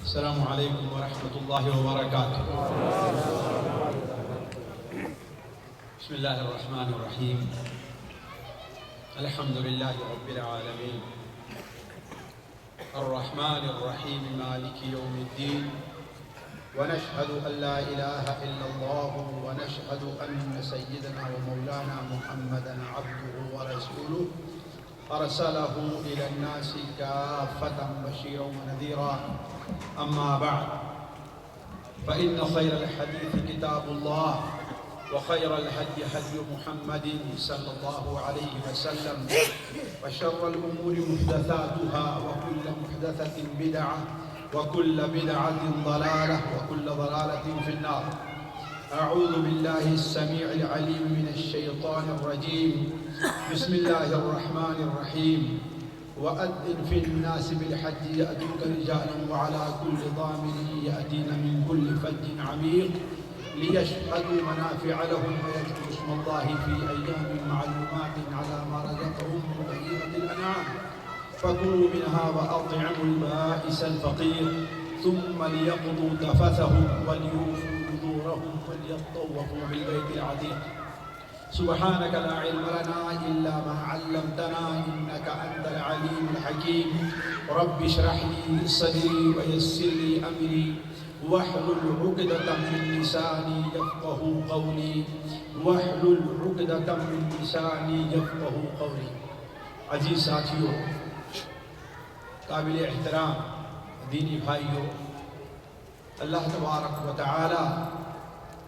السلام علیکم ورحمۃ اللہ وبرکاتہ۔ بسم اللہ الرحمن الرحیم، الحمد للہ رب العالمین، الرحمن الرحیم، مالک یوم الدین، ونشهد ان لا الہ الا اللہ، ونشهد ان سیدنا ومولانا محمدا عبده ورسولہ، ارسلہ الى الناس کافۃ بشیرا ونذیرا، اما بعد فان خیر الحدیث کتاب اللہ، وخیر الهدی هدی محمد صلی اللہ علیہ وسلم، وشر الامور محدثاتها، وكل محدثة بدعة، وكل بدعة ضلالة، وكل ضلالة في النار۔ اعوذ باللہ السمیع العلیم من الشیطان الرجیم، بسم اللہ الرحمن الرحیم، وأذن في الناس بالحج يأتوك رجالا وعلى كل ضامر يأتين من كل فج عميق ليشهدوا منافع لهم ويذكروا اسم الله في أيام معلومات على ما رزقهم من بهيمة الأنعام فكلوا منها وأطعموا البائس الفقير ثم ليقضوا تفثهم وليوفوا نذورهم وليطوفوا بالبيت العتيق۔ سبحانك لا علم لنا إلا ما علمتنا إنك أنت العليم الحكيم۔ رب اشرح لي صدري ويسر لي أمري واحلل عقدة من لساني يفقهوا قولي، واحلل عقدة من لساني يفقهوا قولي۔ عزیز ساتھیوں، قابل احترام دینی بھائیوں، اللہ تبارک و تعالی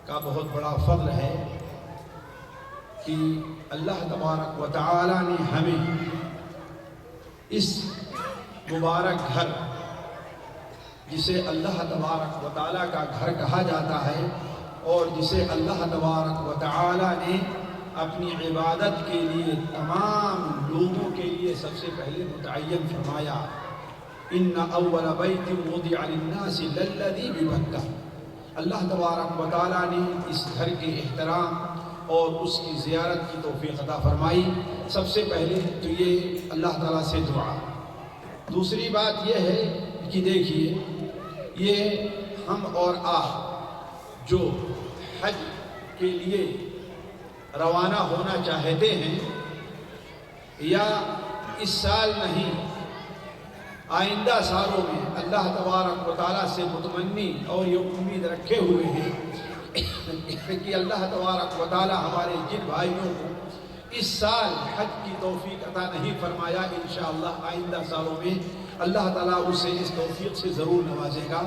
کا بہت بڑا فضل ہے کہ اللہ تبارک و تعالی نے ہمیں اس مبارک گھر، جسے اللہ تبارک و تعالی کا گھر کہا جاتا ہے اور جسے اللہ تبارک و تعالی نے اپنی عبادت کے لیے تمام لوگوں کے لیے سب سے پہلے متعین فرمایا، ان اول بیت وضع للناس للذی ببکہ۔ اللہ تبارک و تعالی نے اس گھر کے احترام اور اس کی زیارت کی توفیق عطا فرمائی۔ سب سے پہلے تو یہ اللہ تعالیٰ سے دعا۔ دوسری بات یہ ہے کہ دیکھیے، یہ ہم اور آپ جو حج کے لیے روانہ ہونا چاہتے ہیں، یا اس سال نہیں آئندہ سالوں میں اللہ تبارک و تعالیٰ سے متمنی اور یہ امید رکھے ہوئے ہیں کہ اللہ تبارک و تعالی ہمارے جن بھائیوں کو اس سال حج کی توفیق عطا نہیں فرمایا، انشاءاللہ آئندہ سالوں میں اللہ تعالیٰ اسے اس توفیق سے ضرور نوازے گا۔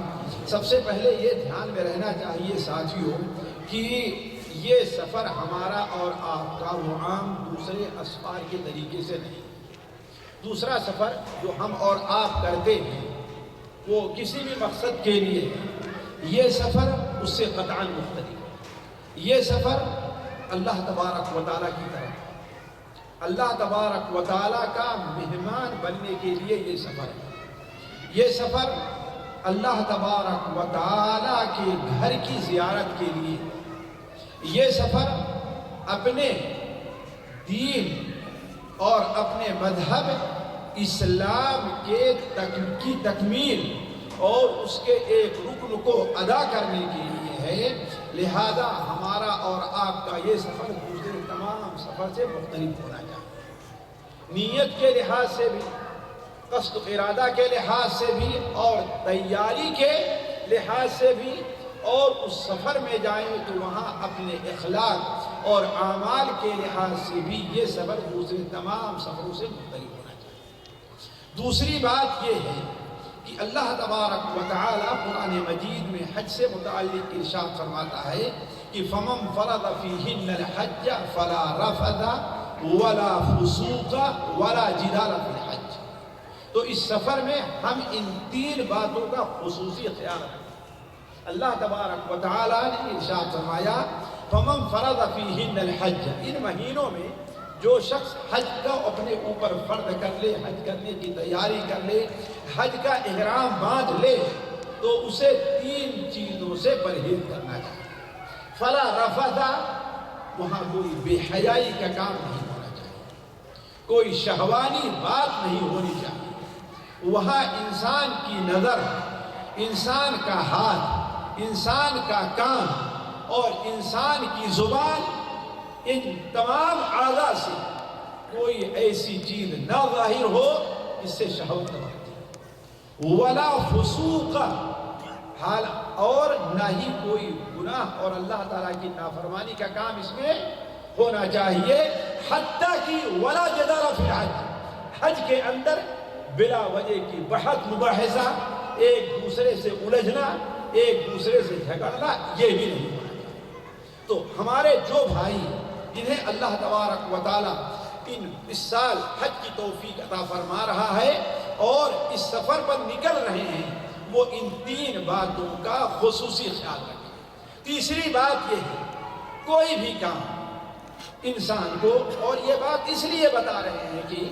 سب سے پہلے یہ دھیان میں رہنا چاہیے ساتھیوں کہ یہ سفر ہمارا اور آپ کا وہ عام دوسرے اسفار کے طریقے سے نہیں۔ دوسرا سفر جو ہم اور آپ کرتے ہیں وہ کسی بھی مقصد کے لیے، یہ سفر اس سے قطعاً مختلف ہے۔ یہ سفر اللہ تبارک و تعالیٰ کی طرف، اللہ تبارک و تعالیٰ کا مہمان بننے کے لیے یہ سفر ہے۔ یہ سفر اللہ تبارک و تعالیٰ کے گھر کی زیارت کے لیے، یہ سفر اپنے دین اور اپنے مذہب اسلام کی تکمیل اور اس کے ایک رکن کو ادا کرنے کے لیے ہے۔ لہذا ہمارا اور آپ کا یہ سفر دوسرے تمام سفر سے مختلف ہونا چاہیے، نیت کے لحاظ سے بھی، قصد و ارادہ کے لحاظ سے بھی، اور تیاری کے لحاظ سے بھی، اور اس سفر میں جائیں تو وہاں اپنے اخلاق اور اعمال کے لحاظ سے بھی یہ سفر دوسرے تمام سفروں سے مختلف ہونا چاہیے۔ دوسری بات یہ ہے کہ اللہ تبارک و تعالی قرآن مجید میں حج سے متعلق ارشاد فرماتا ہے کہ فَمَنْ فَرَضَ فِيهِنَّ الْحَجَّ فَلَا رَفَثَ وَلَا فُسُوقَ وَلَا جِدَالَ فِي الْحَجِّ۔ تو اس سفر میں ہم ان تین باتوں کا خصوصی خیال رکھیں۔ اللہ تبارک و تعالی نے ارشاد فرمایا فَمَنْ فَرَضَ فِيهِنَّ الْحَجَّ، ان مہینوں میں جو شخص حج کا اپنے اوپر فرض کر لے، حج کرنے کی تیاری کر لے، حج کا احرام باندھ لے، تو اسے تین چیزوں سے پرہیز کرنا چاہیے۔ فلا رفث، وہاں کوئی بے حیائی کا کام نہیں ہونا چاہیے، کوئی شہوانی بات نہیں ہونی چاہیے، وہاں انسان کی نظر انسان کا ہاتھ، انسان کا کان اور انسان کی زبان، ان تمام اعضاء سے کوئی ایسی چیز نہ ظاہر ہو جس سے شہوت نہ بڑھتی، ولا فسوق، حال اور نہ ہی کوئی گناہ اور اللہ تعالیٰ کی نافرمانی کا کام اس میں ہونا چاہیے، حتیٰ کہ ولا جدال فی الحج، حج کے اندر بلا وجہ کی بحث مباحثہ، ایک دوسرے سے الجھنا، ایک دوسرے سے جھگڑنا، یہ بھی نہیں ہونا چاہیے۔ تو ہمارے جو بھائی جنہیں اللہ تبارک و تعالیٰ اس سال حج کی توفیق عطا فرما رہا ہے اور اس سفر پر نکل رہے ہیں، وہ ان تین باتوں کا خصوصی خیال رکھیں۔ تیسری بات یہ ہے، کوئی بھی کام انسان کو، اور یہ بات اس لیے بتا رہے ہیں کہ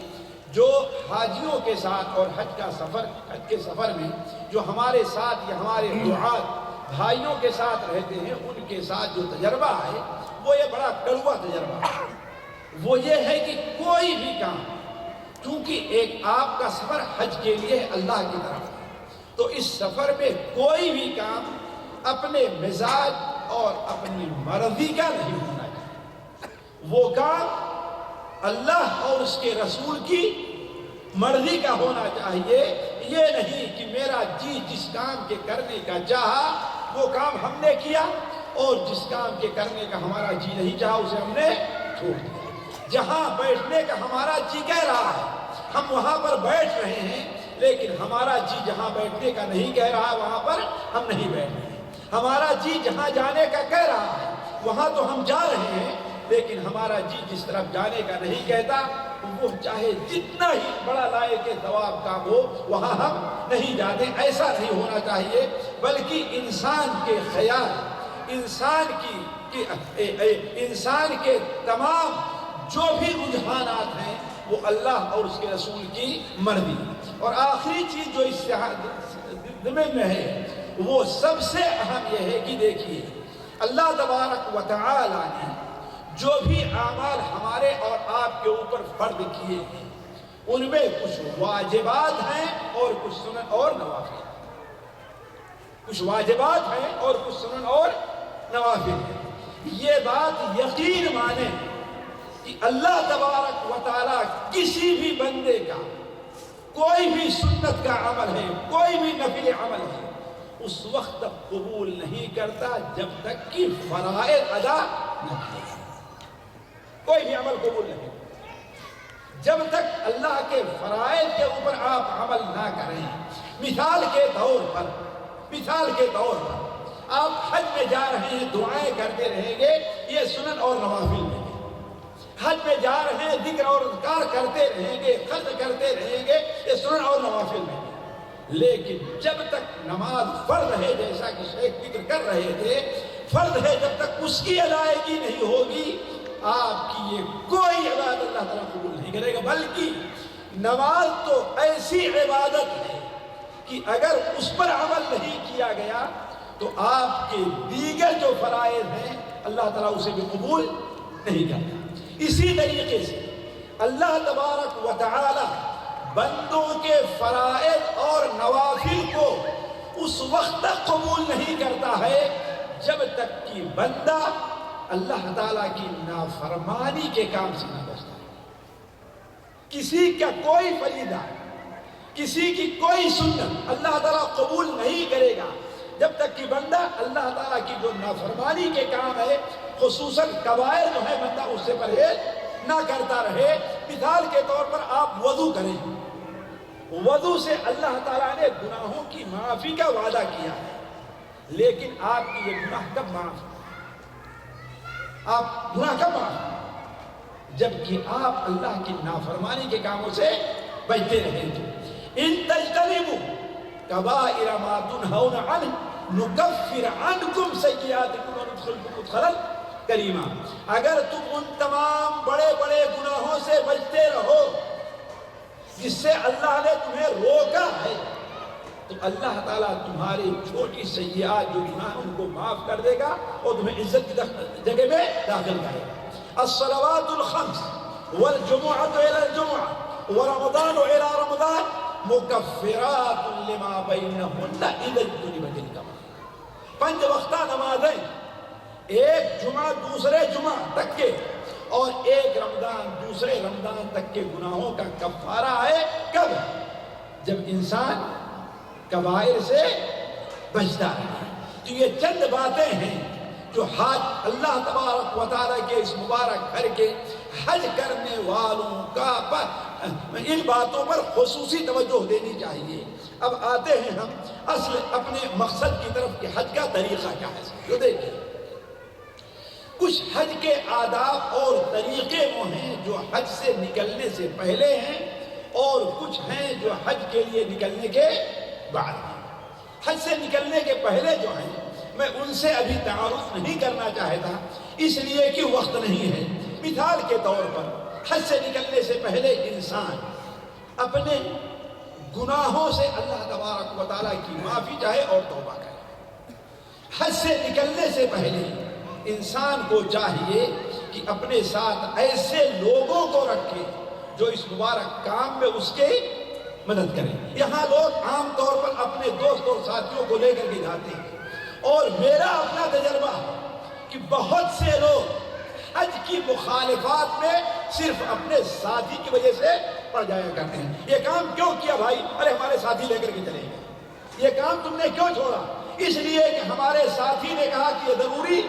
جو حاجیوں کے ساتھ اور حج کے سفر میں جو ہمارے ساتھ یا ہمارے دعات بھائیوں کے ساتھ رہتے ہیں، ان کے ساتھ جو تجربہ ہے وہ یہ بڑا کڑوا تجربہ ہے۔ وہ یہ ہے کہ کوئی بھی کام، کیونکہ ایک آپ کا سفر حج کے لیے اللہ کی طرف ہے، تو اس سفر میں کوئی بھی کام اپنے مزاج اور اپنی مرضی کا نہیں ہونا چاہیے۔ وہ کام اللہ اور اس کے رسول کی مرضی کا ہونا چاہیے، یہ نہیں کہ میرا جی جس کام کے کرنے کا چاہا وہ کام ہم نے کیا، اور جس کام کے کرنے کا ہمارا جی نہیں چاہا اسے ہم نے چھوڑ دیا۔ جہاں بیٹھنے کا ہمارا جی کہہ رہا ہے ہم وہاں پر بیٹھ رہے ہیں، لیکن ہمارا جی جہاں بیٹھنے کا نہیں کہہ رہا وہاں پر ہم نہیں بیٹھ رہے ہیں۔ ہمارا جی جہاں جانے کا کہہ رہا ہے وہاں تو ہم جا رہے ہیں، لیکن ہمارا جی جس طرف جانے کا نہیں کہتا، وہ چاہے جتنا ہی بڑا لائق ثواب کا ہو وہاں ہم نہیں جاتے۔ ایسا نہیں ہونا چاہیے، بلکہ انسان کے خیال، انسان کے تمام جو بھی رجحانات ہیں وہ اللہ اور اس کے رسول کی مرضی۔ اور آخری چیز جو اس ضمن میں ہے وہ سب سے اہم یہ ہے کہ دیکھیے، اللہ تبارک و تعالی نے جو بھی اعمال ہمارے اور آپ کے اوپر فرض کیے ہیں، ان میں کچھ واجبات ہیں اور کچھ سنن اور نوافل ہیں۔ کچھ واجبات ہیں اور کچھ سنن اور نوافل ہیں۔ یہ بات یقین مانے کہ اللہ تبارک و تعالیٰ کسی بھی بندے کا کوئی بھی سنت کا عمل ہے، کوئی بھی نفل عمل ہے، اس وقت تک قبول نہیں کرتا جب تک کہ فرائض ادا نہ کیے۔ کوئی بھی عمل قبول نہیں جب تک اللہ کے فرائض کے اوپر آپ عمل نہ کریں۔ مثال کے طور پر آپ حج میں جا رہے ہیں، دعائیں کرتے رہیں گے، یہ سنن اور نوافل میں۔ حج میں جا رہے ہیں، ذکر اور اذکار کرتے رہیں گے، خرچ کرتے رہیں گے، یہ سنن اور نوافل میں۔ لیکن جب تک نماز فرض ہے، جیسا کہ شیخ ذکر کر رہے تھے، فرض ہے، جب تک اس کی ادائیگی نہیں ہوگی آپ کی یہ کوئی عبادت اللہ تعالیٰ قبول نہیں کرے گا۔ بلکہ نماز تو ایسی عبادت ہے کہ اگر اس پر عمل نہیں کیا گیا تو آپ کے دیگر جو فرائض ہیں اللہ تعالیٰ اسے بھی قبول نہیں کرتا۔ اسی طریقے سے اللہ تبارک و تعالی بندوں کے فرائض اور نوافل کو اس وقت تک قبول نہیں کرتا ہے جب تک کہ بندہ اللہ تعالیٰ کی نافرمانی کے کام سے نہ بچتا ہے۔ کسی کا کوئی فریضہ، کسی کی کوئی سنت اللہ تعالیٰ قبول نہیں کرے گا جب تک کہ بندہ اللہ تعالیٰ کی جو نافرمانی کے کام ہے، خصوصاً کبائر جو ہے، بندہ اس سے پرہیز نہ کرتا رہے۔ مثال کے طور پر آپ وضو کریں، وضو سے اللہ تعالیٰ نے گناہوں کی معافی کا وعدہ کیا ہے، لیکن آپ کی یہ گناہ کب معاف؟ آپ گناہ کب معاف؟ جبکہ آپ اللہ کی نافرمانی کے کاموں سے بچتے رہیں گے۔ ان تجتنبوا کبائر ما تنہون عنہ نکفر عنکم سیئاتکم وندخلکم مدخلا کریما۔ اگر تم ان تمام بڑے بڑے گناہوں سے بچتے رہو جس سے اللہ نے تمہیں روکا ہے، تو اللہ تعالیٰ تمہاری چھوٹی سیئات جو گناہ ان کو معاف کر دے گا اور تمہیں عزت کی جگہ میں داخل کرے گا۔ الصلوات الخمس والجمعة إلى الجمعة ورمضان إلى رمضان مكفرات لما بینہن اذا اجتنبت الکبائر. 5 وقتہ نمازیں، ایک جمعہ دوسرے جمعہ تک کے اور ایک رمضان دوسرے رمضان تک کے گناہوں کا کفارہ ہے. کب؟ جب انسان کبائر سے بچتا ہے. تو یہ چند باتیں ہیں جو حج اللہ تبارک و تعالیٰ کے اس مبارک گھر کے حج کرنے والوں کا ان باتوں پر خصوصی توجہ دینی چاہیے. اب آتے ہیں ہم اصل اپنے مقصد کی طرف کہ حج کا طریقہ کیا ہے. جو دیکھیں کچھ حج کے آداب اور طریقے وہ ہیں جو حج سے نکلنے سے پہلے ہیں اور کچھ ہیں جو حج کے لیے نکلنے کے بعد ہیں. حج سے نکلنے کے پہلے جو ہیں میں ان سے ابھی تعارف نہیں کرنا چاہتا اس لیے کہ وقت نہیں ہے. مثال کے طور پر حج سے نکلنے سے پہلے انسان اپنے گناہوں سے اللہ تبارک و تعالیٰ کی معافی چاہے اور توبہ کرے. حج سے نکلنے سے پہلے انسان کو چاہیے کہ اپنے ساتھ ایسے لوگوں کو رکھے جو اس مبارک کام میں اس کے مدد کریں. یہاں لوگ عام طور پر اپنے دوست اور ساتھیوں کو لے کر کے جاتے ہیں اور میرا اپنا تجربہ ہے کہ بہت سے لوگ حج کی مخالفات میں صرف اپنے ساتھی کی وجہ سے پڑ جایا کرتے ہیں. یہ کام کیوں کیا بھائی؟ ارے ہمارے ساتھی لے کر کے چلے گئے. یہ کام تم نے کیوں چھوڑا؟ اس لیے کہ ہمارے ساتھی نے کہا کہ یہ ضروری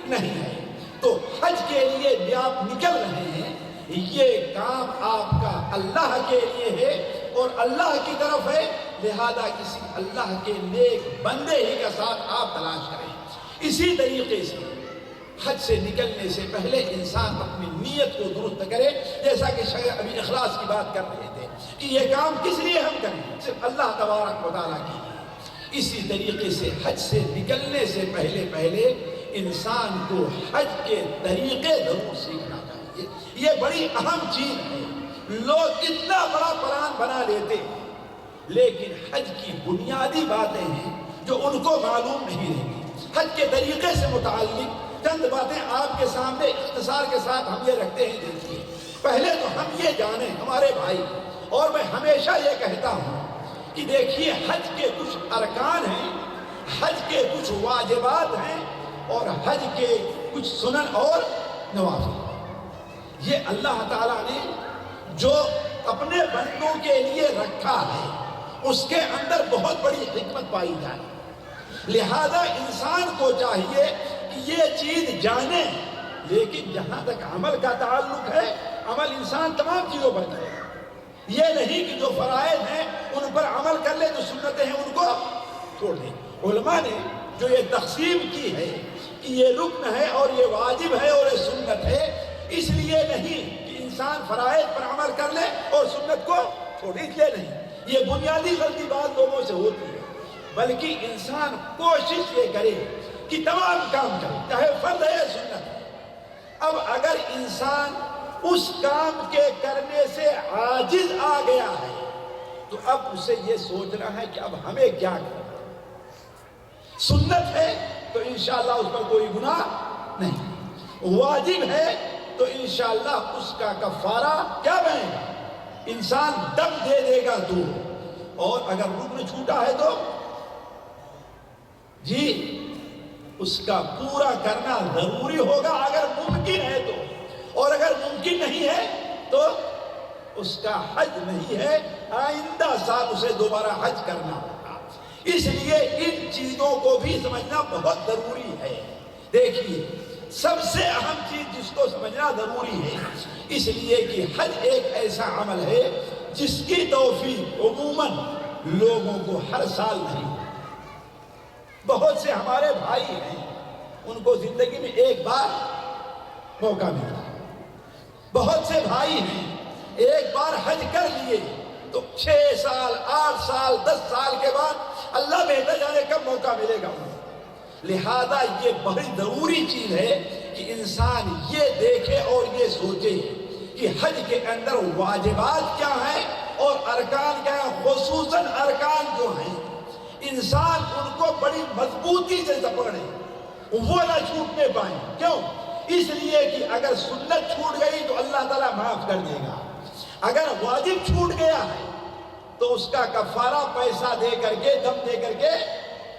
نہیں ہے. تو حج کے لیے بھی آپ نکل رہے ہیں، یہ کام آپ کا اللہ کے لیے ہے اور اللہ کی طرف ہے، لہذا کسی اللہ کے نیک بندے ہی کا ساتھ آپ تلاش کریں. اسی طریقے سے حج سے نکلنے سے پہلے انسان اپنی نیت کو درست کرے. جیسا کہ شاید ابھی اخلاص کی بات کر رہے تھے کہ یہ کام کس لیے ہم کریں؟ صرف اللہ تبارک و تعالیٰ کے لیے. اسی طریقے سے حج سے نکلنے سے پہلے انسان کو حج کے طریقے ضرور سیکھنا چاہیے. یہ بڑی اہم چیز ہے. لوگ اتنا بڑا پلان بنا لیتے ہیں لیکن حج کی بنیادی باتیں ہیں جو ان کو معلوم نہیں رہتی. حج کے طریقے سے متعلق چند باتیں آپ کے سامنے اختصار کے ساتھ ہم یہ رکھتے ہیں. دیکھیے پہلے تو ہم یہ جانیں ہمارے بھائی، اور میں ہمیشہ یہ کہتا ہوں کہ دیکھیے حج کے کچھ ارکان ہیں، حج کے کچھ واجبات ہیں اور حج کے کچھ سنن اور نوافل. یہ اللہ تعالیٰ نے جو اپنے بندوں کے لیے رکھا ہے اس کے اندر بہت بڑی حکمت پائی جائے. لہذا انسان کو چاہیے کہ یہ چیز جانے، لیکن جہاں تک عمل کا تعلق ہے عمل انسان تمام چیزوں پر کرے. یہ نہیں کہ جو فرائض ہیں ان پر عمل کر لے، جو سنتیں ہیں ان کو چھوڑ دیں. علماء نے جو یہ تقسیم کی ہے کہ یہ رکن ہے اور یہ واجب ہے اور یہ سنت ہے، اس لیے نہیں کہ انسان فرائض پر عمل کر لے اور سنت کو چھوڑے، اس لیے نہیں. یہ بنیادی غلطی بعض لوگوں سے ہوتی ہے. بلکہ انسان کوشش یہ کرے کہ تمام کام کرے، چاہے فرض ہے یا سنت ہے. اب اگر انسان اس کام کے کرنے سے عاجز آ گیا ہے تو اب اسے یہ سوچنا ہے کہ اب ہمیں کیا کرنا. سنت ہے تو انشاءاللہ اس پر کوئی گناہ نہیں، واجب ہے تو انشاءاللہ اس کا کفارہ کیا بنے گا؟ انسان دم دے دے گا تو. اور اگر رکن چھوٹا ہے تو جی اس کا پورا کرنا ضروری ہوگا اگر ممکن ہے تو، اور اگر ممکن نہیں ہے تو اس کا حج نہیں ہے، آئندہ سال اسے دوبارہ حج کرنا ہوگا. اس لیے ان چیزوں کو بھی سمجھنا بہت ضروری ہے. دیکھیے سب سے اہم چیز جس کو سمجھنا ضروری ہے، اس لیے کہ حج ایک ایسا عمل ہے جس کی توفیق عموماً لوگوں کو ہر سال نہیں. بہت سے ہمارے بھائی ہیں ان کو زندگی میں ایک بار موقع ملتا. بہت سے بھائی ہیں ایک بار حج کر لیے تو 6 سال 8 سال 10 سال کے بعد اللہ بہتر جانے کب موقع ملے گا انہیں. لہذا یہ بڑی ضروری چیز ہے کہ انسان یہ دیکھے اور یہ سوچے کہ حج کے اندر واجبات کیا ہیں اور ارکان کیا ہیں. خصوصاً ارکان جو ہیں انسان ان کو بڑی مضبوطی سے پکڑے، وہ نہ چھوٹنے پائیں. کیوں؟ اس لیے کہ اگر سنت چھوٹ گئی تو اللہ تعالیٰ معاف کر دے گا. اگر واجب چھوٹ گیا ہے تو اس کا کفارہ پیسہ دے کر کے، دم دے کر کے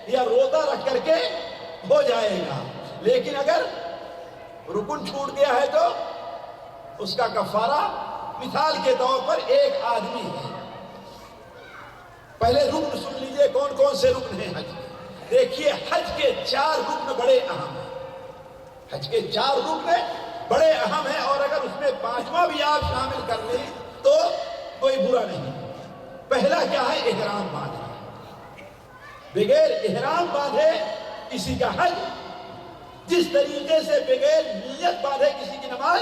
یا روزہ رکھ کر کے ہو جائے گا۔ لیکن اگر رکن چھوٹ گیا ہے تو اس کا کفارہ مثال کے طور پر ایک آدمی ہے۔ پہلے رکن سن لیجئے کون کون سے رکن ہیں حج۔ دیکھیے حج کے 4 رکن بڑے اہم ہیں، حج کے 4 رکن بڑے اہم ہیں، اور اگر اس میں 5واں بھی آپ شامل کر لیں تو کوئی برا نہیں۔ پہلا کیا ہے؟ احرام باندھنا۔ بغیر احرام باندھے کسی کا حج، جس طریقے سے بغیر نیت باندھے کسی کی نماز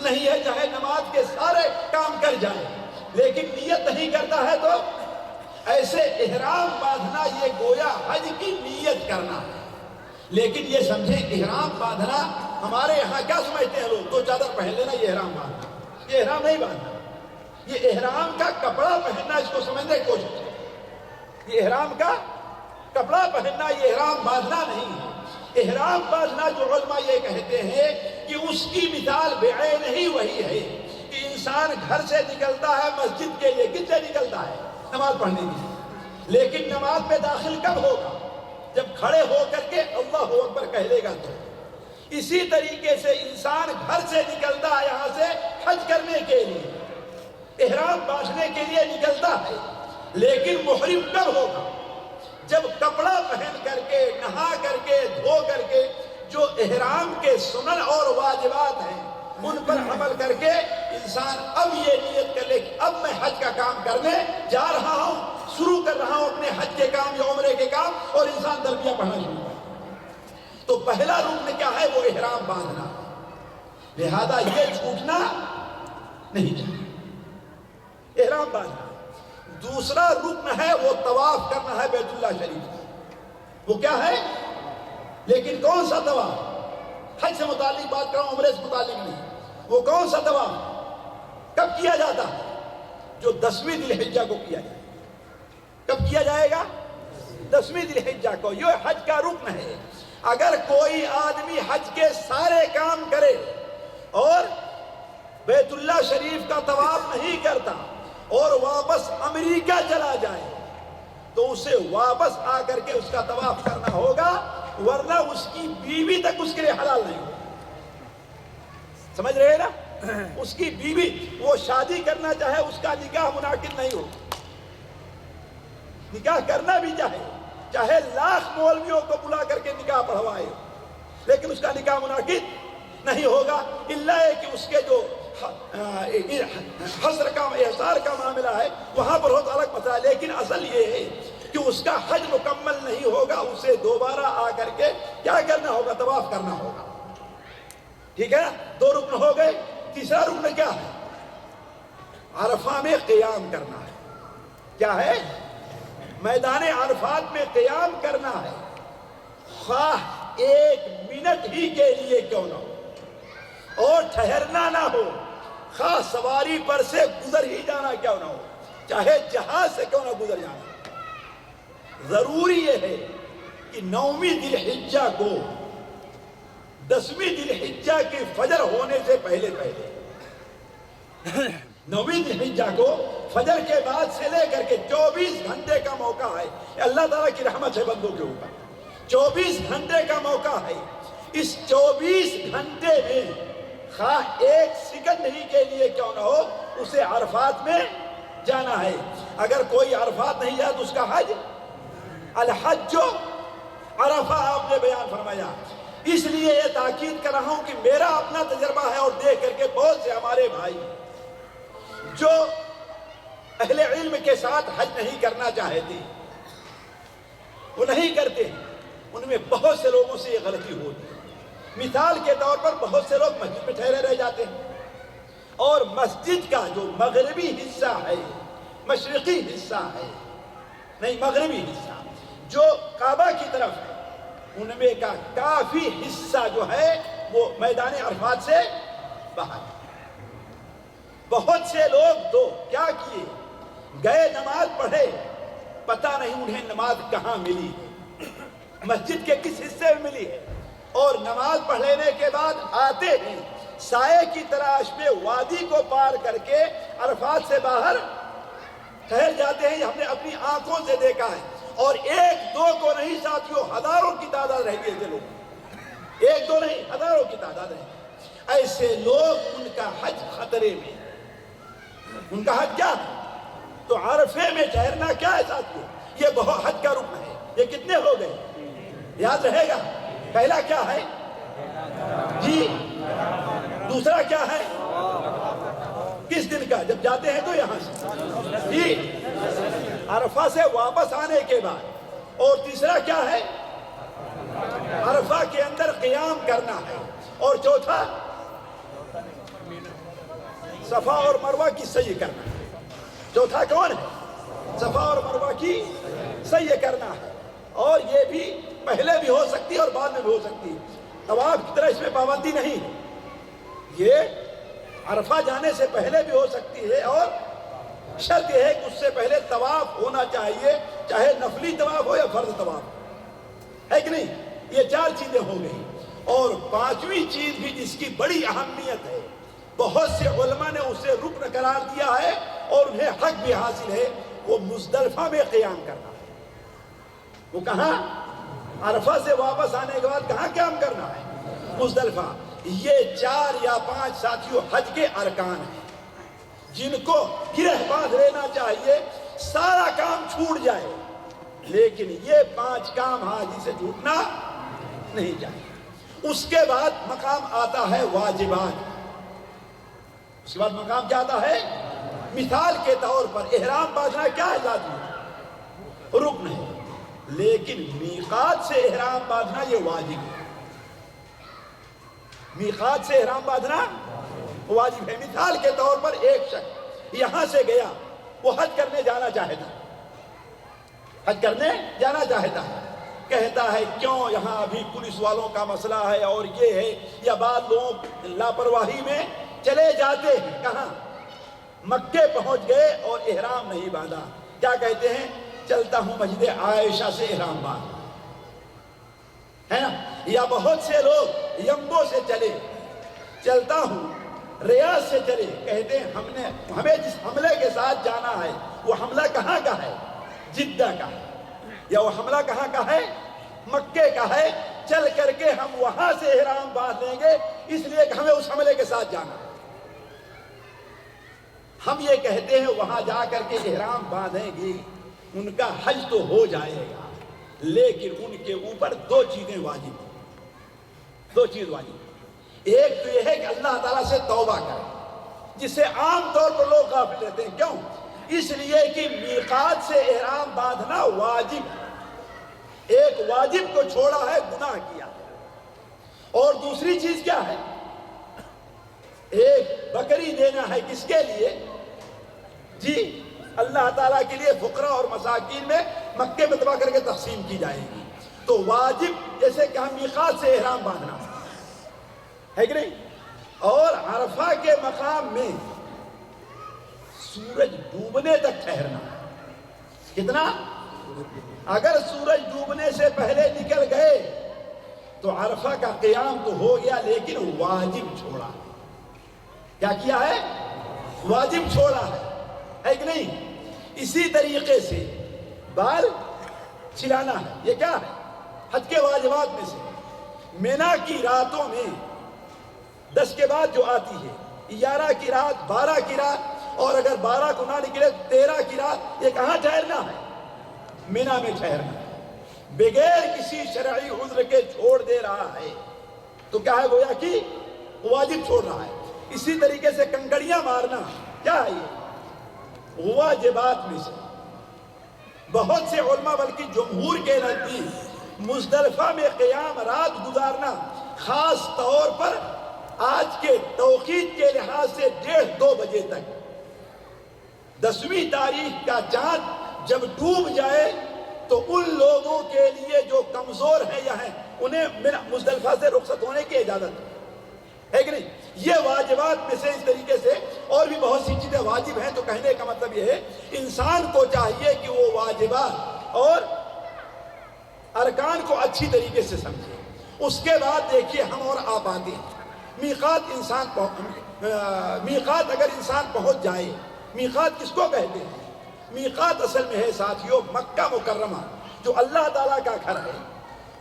نہیں ہے، چاہے نماز کے سارے کام کر جائے لیکن نیت نہیں کرتا ہے تو ایسے احرام باندھنا یہ گویا حج کی نیت کرنا ہے۔ لیکن یہ سمجھیں احرام باندھنا ہمارے یہاں کیا سمجھتے ہیں لوگ؟ 2 چادر پہن لینا یہ احرام باندھنا، یہ احرام نہیں باندھنا۔ یہ احرام کا کپڑا پہننا، اس کو سمجھنے کی کوشش کریں۔ یہ احرام کا کپڑا پہننا، یہ احرام باندھنا نہیں ہے۔ احرام باندھنا جو علماء یہ کہتے ہیں کہ اس کی مثال بعین ہی وہی ہے کہ انسان گھر سے نکلتا ہے مسجد کے لیے، کس سے نکلتا ہے؟ نماز پڑھنے کے لیے۔ لیکن نماز میں داخل کب ہوگا؟ جب کھڑے ہو کر کے اللہ اکبر کہہ لے گا تو۔ اسی طریقے سے انسان گھر سے نکلتا ہے یہاں سے حج کرنے کے لیے، احرام باندھنے کے لیے نکلتا ہے، لیکن محرم کب ہوگا؟ جب کپڑا پہن کر کے، نہا کر کے، دھو کر کے جو احرام کے سنن اور واجبات ہیں ان پر عمل کر کے انسان اب یہ نیت کر لے کہ اب میں حج کا کام کرنے جا رہا ہوں، شروع کر رہا ہوں اپنے حج کے کام یا عمرے کے کام، اور انسان تلبیہ پڑھنا شروع کر۔ تو پہلا رکن کیا ہے؟ وہ احرام باندھنا، لہذا یہ چھوٹنا نہیں چاہیے، احرام باندھنا۔ دوسرا رکن ہے وہ طواف کرنا ہے بیت اللہ شریف۔ وہ کیا ہے؟ لیکن کون سا طواف؟ حج سے متعلق بات کر رہا ہوں، عمرے سے متعلق نہیں۔ وہ کون سا طواف کب کیا جاتا ہے؟ جو 10ویں ذی الحجہ کو کیا جائے۔ کب کیا جائے گا؟ 10ویں ذی الحجہ کو۔ یہ حج کا رکن ہے۔ اگر کوئی آدمی حج کے سارے کام کرے اور بیت اللہ شریف کا طواف نہیں کرتا اور واپس امریکہ چلا جائے تو اسے واپس آ کر کے اس کا طواف کرنا ہوگا، ورنہ اس کی بیوی تک اس کے لیے حلال نہیں ہوگا۔ سمجھ رہے نا؟ اس کی بیوی، وہ شادی کرنا چاہے اس کا نکاح منعقد نہیں ہوگا، نکاح کرنا بھی چاہے لاکھ مولویوں کو بلا کر کے نکاح پڑھوائے، لیکن اس کا نکاح منعقد نہیں ہوگا، الا کہ اس کے جو حصر کا احصار کا معاملہ ہے وہاں پر بہت الگ مسئلہ ہے۔ لیکن اصل یہ ہے کہ اس کا حج مکمل نہیں ہوگا، اسے دوبارہ آ کر کے کیا کرنا ہوگا؟ طواف کرنا ہوگا۔ ٹھیک ہے نا؟ 2 رکن ہو گئے۔ تیسرا رکن کیا ہے؟ عرفہ میں قیام کرنا ہے۔ کیا ہے؟ میدان عرفات میں قیام کرنا ہے، خواہ 1 منٹ ہی کے لیے کیوں نہ ہو، اور ٹھہرنا نہ ہو، خواہ سواری پر سے گزر ہی جانا کیوں نہ ہو، چاہے جہاز سے کیوں نہ گزر جانا۔ ضروری یہ ہے کہ 9ویں ذی الحجہ کو 10ویں ذی الحجہ کی فجر ہونے سے پہلے 9ویں ذی الحجہ کو فجر کے بعد سے لے کر کے 24 گھنٹے کا موقع ہے۔ اللہ تعالیٰ کی رحمت ہے بندوں کے اوپر، 24 گھنٹے کا موقع ہے۔ اس 24 گھنٹے میں خواہ 1 سیکنڈ ہی کے لیے کیوں نہ ہو، اسے عرفات میں جانا ہے۔ اگر کوئی عرفات نہیں جائے تو اس کا حج، الحج عرفہ آپ نے بیان فرمایا۔ اس لیے یہ تاکید کر رہا ہوں کہ میرا اپنا تجربہ ہے، اور دیکھ کر کے بہت سے ہمارے بھائی جو اہل علم کے ساتھ حج نہیں کرنا چاہتے، وہ نہیں کرتے، ان میں بہت سے لوگوں سے یہ غلطی ہوتی ہے۔ مثال کے طور پر بہت سے لوگ مسجد میں ٹھہرے رہ جاتے ہیں، اور مسجد کا جو مغربی حصہ ہے، مشرقی حصہ ہے، نہیں مغربی حصہ جو کعبہ کی طرف ہے، ان میں کا کافی حصہ جو ہے وہ میدان عرفات سے باہر ہے۔ بہت سے لوگ تو کیا کیے، گئے نماز پڑھے، پتہ نہیں انہیں نماز کہاں ملی، مسجد کے کس حصے میں ملی ہے، اور نماز پڑھ لینے کے بعد آتے ہیں سائے کی تلاش میں وادی کو پار کر کے عرفات سے باہر ٹھہر جاتے ہیں، یہ ہم نے اپنی آنکھوں سے دیکھا ہے، اور ایک دو کو نہیں ساتھیوں، ہزاروں کی تعداد رہ گئی ایسے لوگ، ایک دو نہیں ہزاروں کی تعداد ہے۔ ایسے لوگ، ان کا حج خطرے میں، ان کا حج کیا ہے؟ تو عرفے میں ٹھہرنا کیا ہے ساتھیوں؟ یہ بہت حج کا رکن ہے۔ یہ کتنے ہو گئے؟ یاد رہے گا، پہلا کیا ہے جی، دوسرا کیا ہے؟ کس دن کا؟ جب جاتے ہیں تو یہاں سے جی، عرفہ سے واپس آنے کے بعد، اور تیسرا کیا ہے؟ عرفہ کے اندر قیام کرنا ہے، اور چوتھا صفا اور مروہ کی سعی کرنا ہے۔ چوتھا کون ہے؟ صفا اور مروہ کی سعی کرنا ہے، اور یہ بھی پہلے بھی ہو سکتی ہے اور بعد میں بھی ہو سکتی ہے، طواف کی طرح اس میں پابندی نہیں ہے، یہ عرفہ جانے سے پہلے بھی ہو سکتی ہے، اور شرط یہ ہے کہ اس سے پہلے طواف ہونا چاہیے، چاہے نفلی طواف ہو یا فرض طواف، ہے کہ نہیں؟ یہ چار چیزیں ہو گئی، اور پانچویں چیز بھی جس کی بڑی اہمیت ہے، بہت سے علماء نے اسے رکن قرار دیا ہے اور انہیں حق بھی حاصل ہے، وہ مزدلفہ میں قیام کرنا ہے۔ وہ کہاں؟ عرفہ سے واپس آنے کے بعد کہاں قیام کرنا ہے؟ مزدلفہ۔ یہ 4 یا 5 ساتھیوں حج کے ارکان ہیں، جن کو گرہ باندھ لینا چاہیے، سارا کام چھوٹ جائے، لیکن یہ 5 کام حاجی سے چھوٹنا نہیں چاہیے۔ اس کے بعد مقام آتا ہے واجبات۔ اس کے بعد مقام کیا آتا ہے؟ مثال کے طور پر احرام باندھنا کیا ہے ذاتی؟ رکن ہے، لیکن میقات سے احرام باندھنا یہ واجب ہے۔ میقات سے احرام باندھنا واجب ہے۔ مثال کے طور پر ایک شخص یہاں سے گیا، وہ حج کرنے جانا چاہتا ہے، حج کرنے جانا چاہتا ہے، کہتا ہے کیوں یہاں ابھی پولیس والوں کا مسئلہ ہے اور یہ ہے، یا بعض لوگ لاپرواہی میں چلے جاتے ہیں، کہاں؟ مکے پہنچ گئے اور احرام نہیں باندھا، کیا کہتے ہیں؟ چلتا ہوں مسجد عائشہ سے احرام باندھ، ہے نا؟ یا بہت سے لوگ یمبو سے چلے، چلتا ہوں ریاض سے چلے، کہتے ہیں ہمیں جس حملے کے ساتھ جانا ہے، وہ حملہ کہاں کا ہے؟ جدہ کا ہے، یا وہ حملہ کہاں کا ہے؟ مکے کا ہے، چل کر کے ہم وہاں سے احرام باندھ لیں گے، اس لیے کہ ہمیں اس حملے کے ساتھ جانا ہے۔ ہم یہ کہتے ہیں وہاں جا کر کے احرام باندھیں گے، ان کا حج تو ہو جائے گا، لیکن ان کے اوپر 2 چیزیں واجب ہیں، 2 چیز واجب ہیں۔ ایک تو یہ ہے کہ اللہ تعالیٰ سے توبہ کریں، جس سے عام طور پر لوگ غافل رہتے ہیں، کیوں؟ اس لیے کہ میقات سے احرام باندھنا واجب ہے، ایک واجب کو چھوڑا ہے، گناہ کیا۔ اور دوسری چیز کیا ہے؟ ایک بکری دینا ہے، کس کے لیے؟ جی، اللہ تعالیٰ کے لیے، فقراء اور مساکین میں مکے میں تباہ کر کے تقسیم کی جائے گی۔ تو واجب جیسے کہ ہم میقات سے احرام باندھنا ہے کہ نہیں، اور عرفہ کے مقام میں سورج ڈوبنے تک ٹھہرنا۔ کتنا؟ اگر سورج ڈوبنے سے پہلے نکل گئے تو عرفہ کا قیام تو ہو گیا، لیکن واجب چھوڑا۔ کیا کیا ہے؟ واجب چھوڑا ہے کہ نہیں؟ اسی طریقے سے بال چلانا ہے، یہ کیا ہے؟ حج کے واجبات میں سے۔ مینا کی راتوں میں 10 کے بعد جو آتی ہے، 11 کی رات، 12 کی رات، اور اگر 12 کو نہ نکلے 13 کی رات، یہ کہاں ٹھہرنا ہے؟ مینا میں ٹھہرنا ہے، بغیر کسی شرعی عذر کے چھوڑ دے رہا ہے تو کیا ہے؟ گویا کہ واجب چھوڑ رہا ہے۔ اسی طریقے سے کنکڑیاں مارنا کیا ہے؟ یہ واجبات میں سے۔ بہت سے علماء بلکہ جمہور کے نزدیک مزدلفہ میں قیام رات گزارنا، خاص طور پر آج کے توقیت کے لحاظ سے 1:30-2 بجے تک، 10ویں تاریخ کا چاند جب ڈوب جائے تو ان لوگوں کے لیے جو کمزور ہیں یا ہیں، انہیں مزدلفہ سے رخصت ہونے کی اجازت ہے کہ نہیں؟ یہ واجبات میں سے اس طریقے سے اور بھی بہت سی چیزیں واجب ہیں۔ تو کہنے کا مطلب یہ ہے انسان کو چاہیے کہ وہ واجبات اور ارکان کو اچھی طریقے سے سمجھے۔ اس کے بعد دیکھیے ہم اور آپ آتے ہیں، میقات اگر انسان پہنچ جائے، میقات کس کو کہتے ہیں؟ میقات اصل میں ہے ساتھیوں مکہ مکرمہ جو اللہ تعالیٰ کا گھر ہے،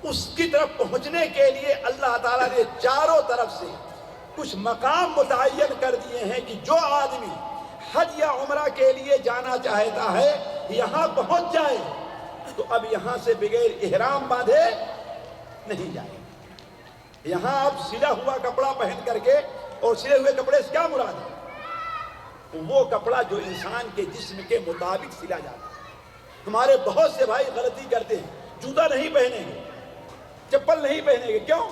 اس کی طرف پہنچنے کے لیے اللہ تعالیٰ نے چاروں طرف سے کچھ مقام متعین کر دیے ہیں کہ جو آدمی حج یا عمرہ کے لیے جانا چاہتا ہے یہاں پہنچ جائے تو اب یہاں سے بغیر احرام باندھے نہیں جائے۔ یہاں اب سلا ہوا کپڑا پہن کر کے، اور سلے ہوئے کپڑے سے کیا مراد ہے؟ وہ کپڑا جو انسان کے جسم کے مطابق سلا جاتا ہے۔ ہمارے بہت سے بھائی غلطی کرتے ہیں، جوتا نہیں پہنیں گے، چپل نہیں پہنیں گے، کیوں؟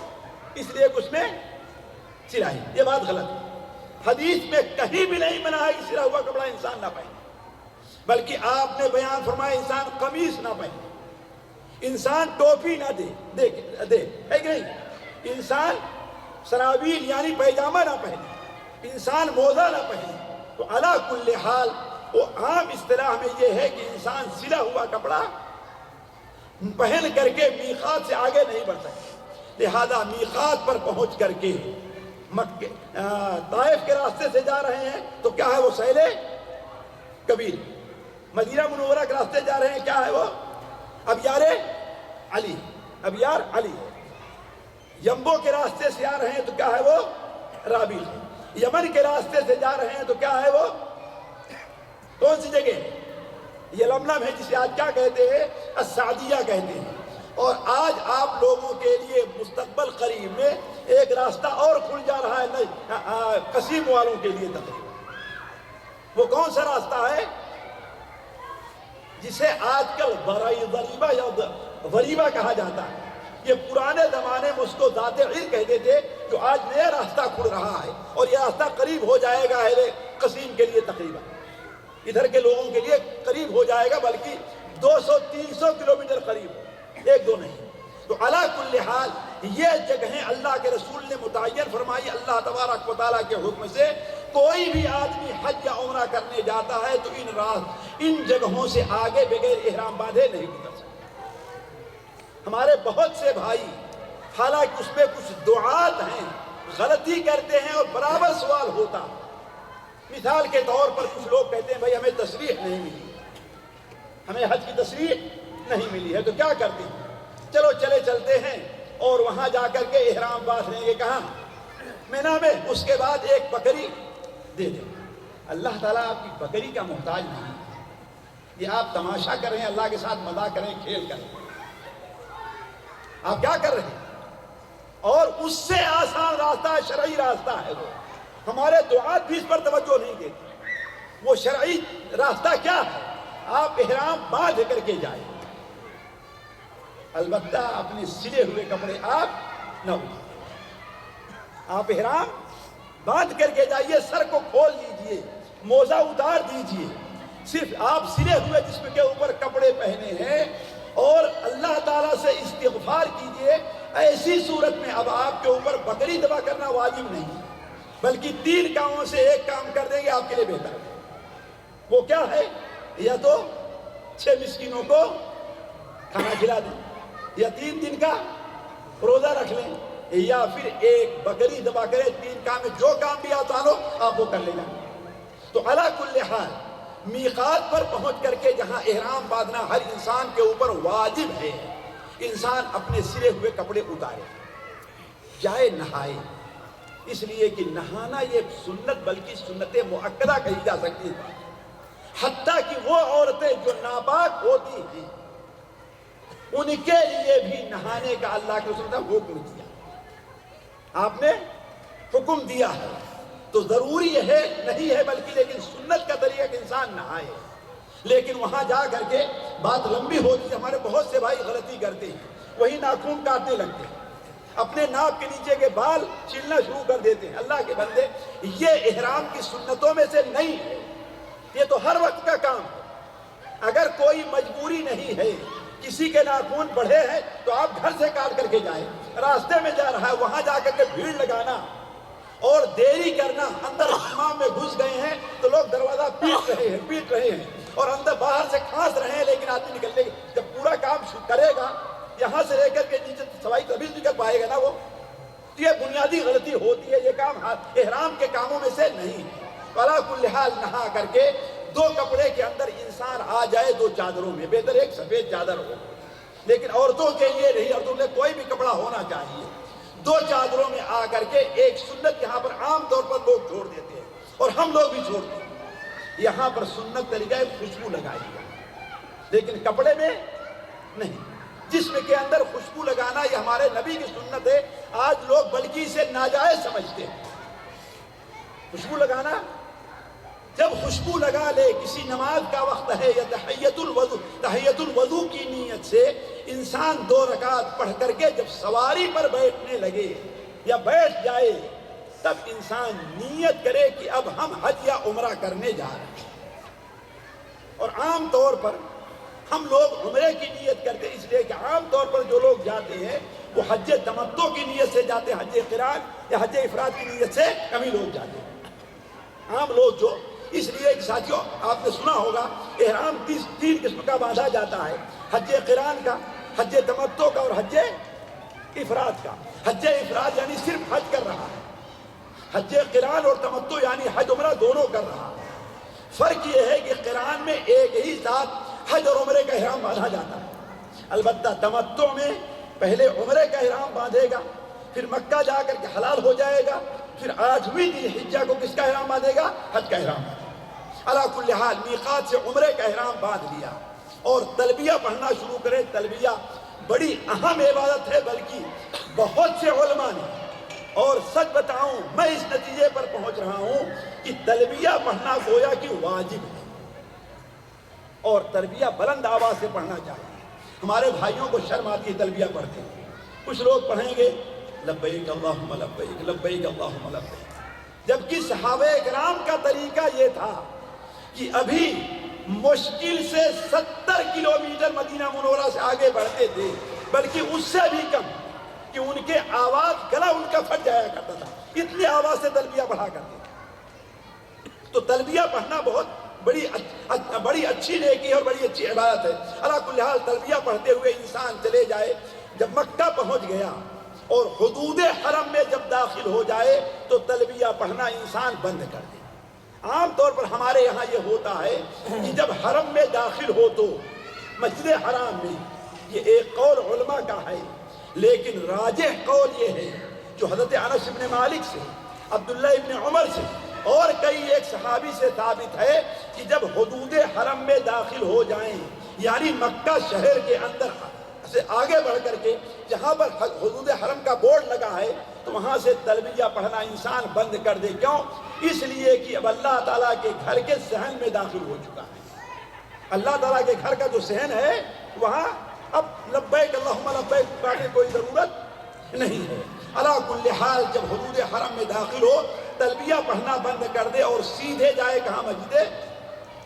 اس لیے کہ اس میں سلائی، یہ بات غلط ہے۔ حدیث میں کہیں بھی نہیں منع ہے کہ سلا ہوا کپڑا انسان نہ پہنے، بلکہ آپ نے بیان فرمایا انسان قمیص نہ پہنے، انسان ٹوپی نہ دے ہے کہ نہیں، انسان سراویل یعنی پیجامہ نہ پہنے، انسان موزہ نہ پہنے۔ تو علی کل حال وہ عام اصطلاح میں یہ ہے کہ انسان سلا ہوا کپڑا پہن کر کے میقات سے آگے نہیں بڑھ سکتے، لہذا میقات پر پہنچ کر کے طائف کے راستے سے جا رہے ہیں تو کیا ہے وہ سیل کبیر، مدینہ منورہ کے راستے جا رہے ہیں کیا ہے وہ ابیار علی، ابیار علی، یمبو کے راستے سے آ رہے ہیں تو کیا ہے وہ رابیل، یمن کے راستے سے جا رہے ہیں تو کیا ہے وہ کون سی جگہ؟ یہ لملم ہے جسے آج کیا کہتے ہیں؟ السعدیہ کہتے ہیں۔ اور آج آپ لوگوں کے لیے مستقبل قریب میں ایک راستہ اور کھل جا رہا ہے قصیم والوں کے لیے تقریباً۔ وہ کون سا راستہ ہے جسے آج کل ضریبہ یا غریبہ کہا جاتا ہے؟ یہ پرانے زمانے میں اس کو ذات علم کہتے تھے، جو آج نیا راستہ کھل رہا ہے اور یہ راستہ قریب ہو جائے گا اہل قصیم کے لیے، تقریباً ادھر کے لوگوں کے لیے قریب ہو جائے گا، بلکہ 200-300 کلومیٹر قریب ہو، ایک دو نہیں۔ تو علی کل حال یہ جگہیں اللہ کے رسول نے متعین فرمائی اللہ تبارک و تعالیٰ کے حکم سے، کوئی بھی آدمی حج یا عمرہ کرنے جاتا ہے تو ان جگہوں سے آگے بغیر احرام باندھے نہیں گزر سکتا۔ ہمارے بہت سے بھائی حالانکہ اس میں کچھ دعات ہیں غلطی کرتے ہیں اور برابر سوال ہوتا، مثال کے طور پر کچھ لوگ کہتے ہیں بھائی ہمیں تصریح نہیں ملی، ہمیں حج کی تصریح نہیں ملی ہے، تو کیا کرتے ہیں؟ چلو چلتے ہیں اور وہاں جا کر کے احرام باندھ لیں گے، کہاں؟ مینا میں، اس کے بعد ایک بکری دے دیں۔ اللہ تعالیٰ آپ کی بکری کا محتاج نہیں، یہ آپ تماشا کر رہے ہیں، اللہ کے ساتھ مزاح کریں، کھیل کریں، آپ کیا کر رہے ہیں؟ اور اس سے آسان راستہ شرعی راستہ ہے وہ، ہمارے دعات بھی اس پر توجہ نہیں دیتے۔ وہ شرعی راستہ کیا ہے؟ آپ احرام باندھ کر کے جائیں، البتہ اپنے سلے ہوئے کپڑے آپ نہ اتاریں، آپ احرام باندھ کر کے جائیے، سر کو کھول لیجئے، موزہ اتار دیجئے، صرف آپ سلے ہوئے جسم کے اوپر کپڑے پہنے ہیں اور اللہ تعالیٰ سے استغفار کیجئے۔ ایسی صورت میں اب آپ کے اوپر بکری ذبح کرنا واجب نہیں، بلکہ 3 کاموں سے ایک کام کر دیں گے آپ کے لیے بہتر ہے۔ وہ کیا ہے؟ یا تو 6 مسکینوں کو کھانا کھلا دیں، یا 3 دن کا روزہ رکھ لیں، یا پھر ایک بکری ذبح کریں۔ 3 کام میں جو کام بھی آسان ہو آپ وہ کر لینا۔ تو علی کل حال میقات پر پہنچ کر کے جہاں احرام باندھنا ہر انسان کے اوپر واجب ہے، انسان اپنے سلے ہوئے کپڑے اتارے، جائے نہائے، اس لیے کہ نہانا یہ سنت بلکہ سنت مؤکدہ کہی جا سکتی ہے۔ حتیٰ کہ وہ عورتیں جو ناپاک ہوتی ہیں ان کے لیے بھی نہانے کا اللہ کے رسول نے حکم دیا، آپ نے حکم دیا ہے۔ تو ضروری ہے نہیں ہے بلکہ لیکن سنت کا طریقہ کہ انسان نہائے، لیکن وہاں جا کر کے بات لمبی ہوتی ہے۔ ہمارے بہت سے بھائی غلطی کرتے ہیں، وہی ناخن کاٹنے لگتے ہیں، اپنے ناک کے نیچے کے بال چھیلنا شروع کر دیتے ہیں۔ اللہ کے بندے، یہ احرام کی سنتوں میں سے نہیں ہے، یہ تو ہر وقت کا کام ہے۔ اگر کوئی مجبوری نہیں ہے، کسی کے ناخن بڑھے ہیں تو آپ گھر سے کاٹ کر کے جائیں، راستے میں جا رہا ہے وہاں جا کر کے بھیڑ لگانا اور دیری کرنا، اندر حمام میں گھس گئے ہیں تو لوگ دروازہ پیٹ رہے ہیں اور اندر باہر سے کھانس رہے ہیں، لیکن آدمی نکلنے جب پورا کام کرے گا یہاں سے لے کر کے نیچے سوائی تبھی نکل پائے گا نا وہ۔ یہ بنیادی غلطی ہوتی ہے، یہ کام احرام کے کاموں میں سے نہیں ہے۔ علی کل حال نہا کر کے دو کپڑے کے اندر انسان آ جائے دو چادروں میں، بہتر ایک سفید چادر ہو، لیکن عورتوں کے لیے نہیں، عورتوں کے کوئی بھی کپڑا ہونا چاہیے، دو چادروں میں آ کر کے ایک سنت یہاں پر عام طور پر لوگ چھوڑ دیتے ہیں اور ہم لوگ بھی چھوڑتے ہیں، یہاں پر سنت طریقہ ہے خوشبو لگائی جائے، لیکن کپڑے میں نہیں، جسم کے اندر خوشبو لگانا یہ ہمارے نبی کی سنت ہے، آج لوگ بلکہ اسے ناجائز سمجھتے ہیں۔ خوشبو لگانا، جب خوشبو لگا لے، کسی نماز کا وقت ہے یا تحیۃ الوضو کی نیت سے انسان 2 رکعت پڑھ کر کے جب سواری پر بیٹھنے لگے یا بیٹھ جائے، تب انسان نیت کرے کہ اب ہم حج یا عمرہ کرنے جا رہے ہیں۔ اور عام طور پر ہم لوگ عمرے کی نیت کرتے، اس لیے کہ عام طور پر جو لوگ جاتے ہیں وہ حج تمتع کی نیت سے جاتے ہیں، حج قران یا حج افراد کی نیت سے کم ہی لوگ جاتے ہیں۔ عام لوگ جو، اس لیے کہ ساتھیوں آپ نے سنا ہوگا احرام 3 قسم کا باندھا جاتا ہے، حج قران کا، حج تمتع کا اور حج افراد کا۔ حج افراد یعنی صرف حج کر رہا ہے، حج قران اور تمتع یعنی حج عمرہ دونوں کر رہا ہے۔ فرق یہ ہے کہ قران میں ایک ہی ساتھ حج اور عمرے کا احرام باندھا جاتا ہے، البتہ تمتع میں پہلے عمرے کا احرام باندھے گا، پھر مکہ جا کر کے حلال ہو جائے گا، پھر 8ویں ذی الحجہ کو کس کا احرام باندھے گا؟ حج کا احرام۔ علی کل حال میقات سے عمرے کا احرام باندھ لیا اور تلبیہ پڑھنا شروع کرے۔ تلبیہ بڑی اہم عبادت ہے، بلکہ بہت سے علماء نے، اور سچ بتاؤں میں اس نتیجے پر پہنچ رہا ہوں کہ تلبیہ پڑھنا گویا کہ واجب ہے، اور تلبیہ بلند آواز سے پڑھنا چاہیے۔ ہمارے بھائیوں کو شرم آتی ہے تلبیہ پڑھتے ہیں، کچھ لوگ پڑھیں گے لبیک اللہم لبیک لبیک اللہم لبیک، جبکہ صحابہ کرام کا طریقہ یہ تھا کہ ابھی مشکل سے 70 کلومیٹر مدینہ منورہ سے آگے بڑھتے تھے، بلکہ اس سے بھی کم، کہ ان کے آواز گلا ان کا پھٹ جایا کرتا تھا، اتنی آواز سے تلبیہ پڑھا کرتے تھے۔ تو تلبیہ پڑھنا بہت بڑی اچھی نیکی اور بڑی اچھی عبادت ہے۔ علی کل حال تلبیہ پڑھتے ہوئے انسان چلے جائے، جب مکہ پہنچ گیا اور حدود حرم میں جب داخل ہو جائے تو تلبیہ پڑھنا انسان بند کر دے۔ عام طور پر ہمارے یہاں یہ ہوتا ہے کہ جب حرم میں داخل ہو تو مسجد حرام میں، یہ ایک قول علماء کا ہے، لیکن راجح قول یہ ہے جو حضرت انس بن مالک سے، عبداللہ ابن عمر سے اور کئی ایک صحابی سے ثابت ہے کہ جب حدود حرم میں داخل ہو جائیں، یعنی مکہ شہر کے اندر سے آگے بڑھ کر کے جہاں پر حدود حرم کا بورڈ لگا ہے تو وہاں سے تلبیہ پڑھنا انسان بند کر دے۔ کیوں؟ اس لیے کہ اب اللہ تعالیٰ کے گھر کے صحن میں داخل ہو چکا ہے۔ اللہ تعالیٰ کے گھر کا جو صحن ہے وہاں اب لبیک اللہم لبیک پڑھنے کوئی ضرورت نہیں ہے۔ علی کل حال جب حدود حرم میں داخل ہو تلبیہ پڑھنا بند کر دے اور سیدھے جائے کہاں؟ مسجد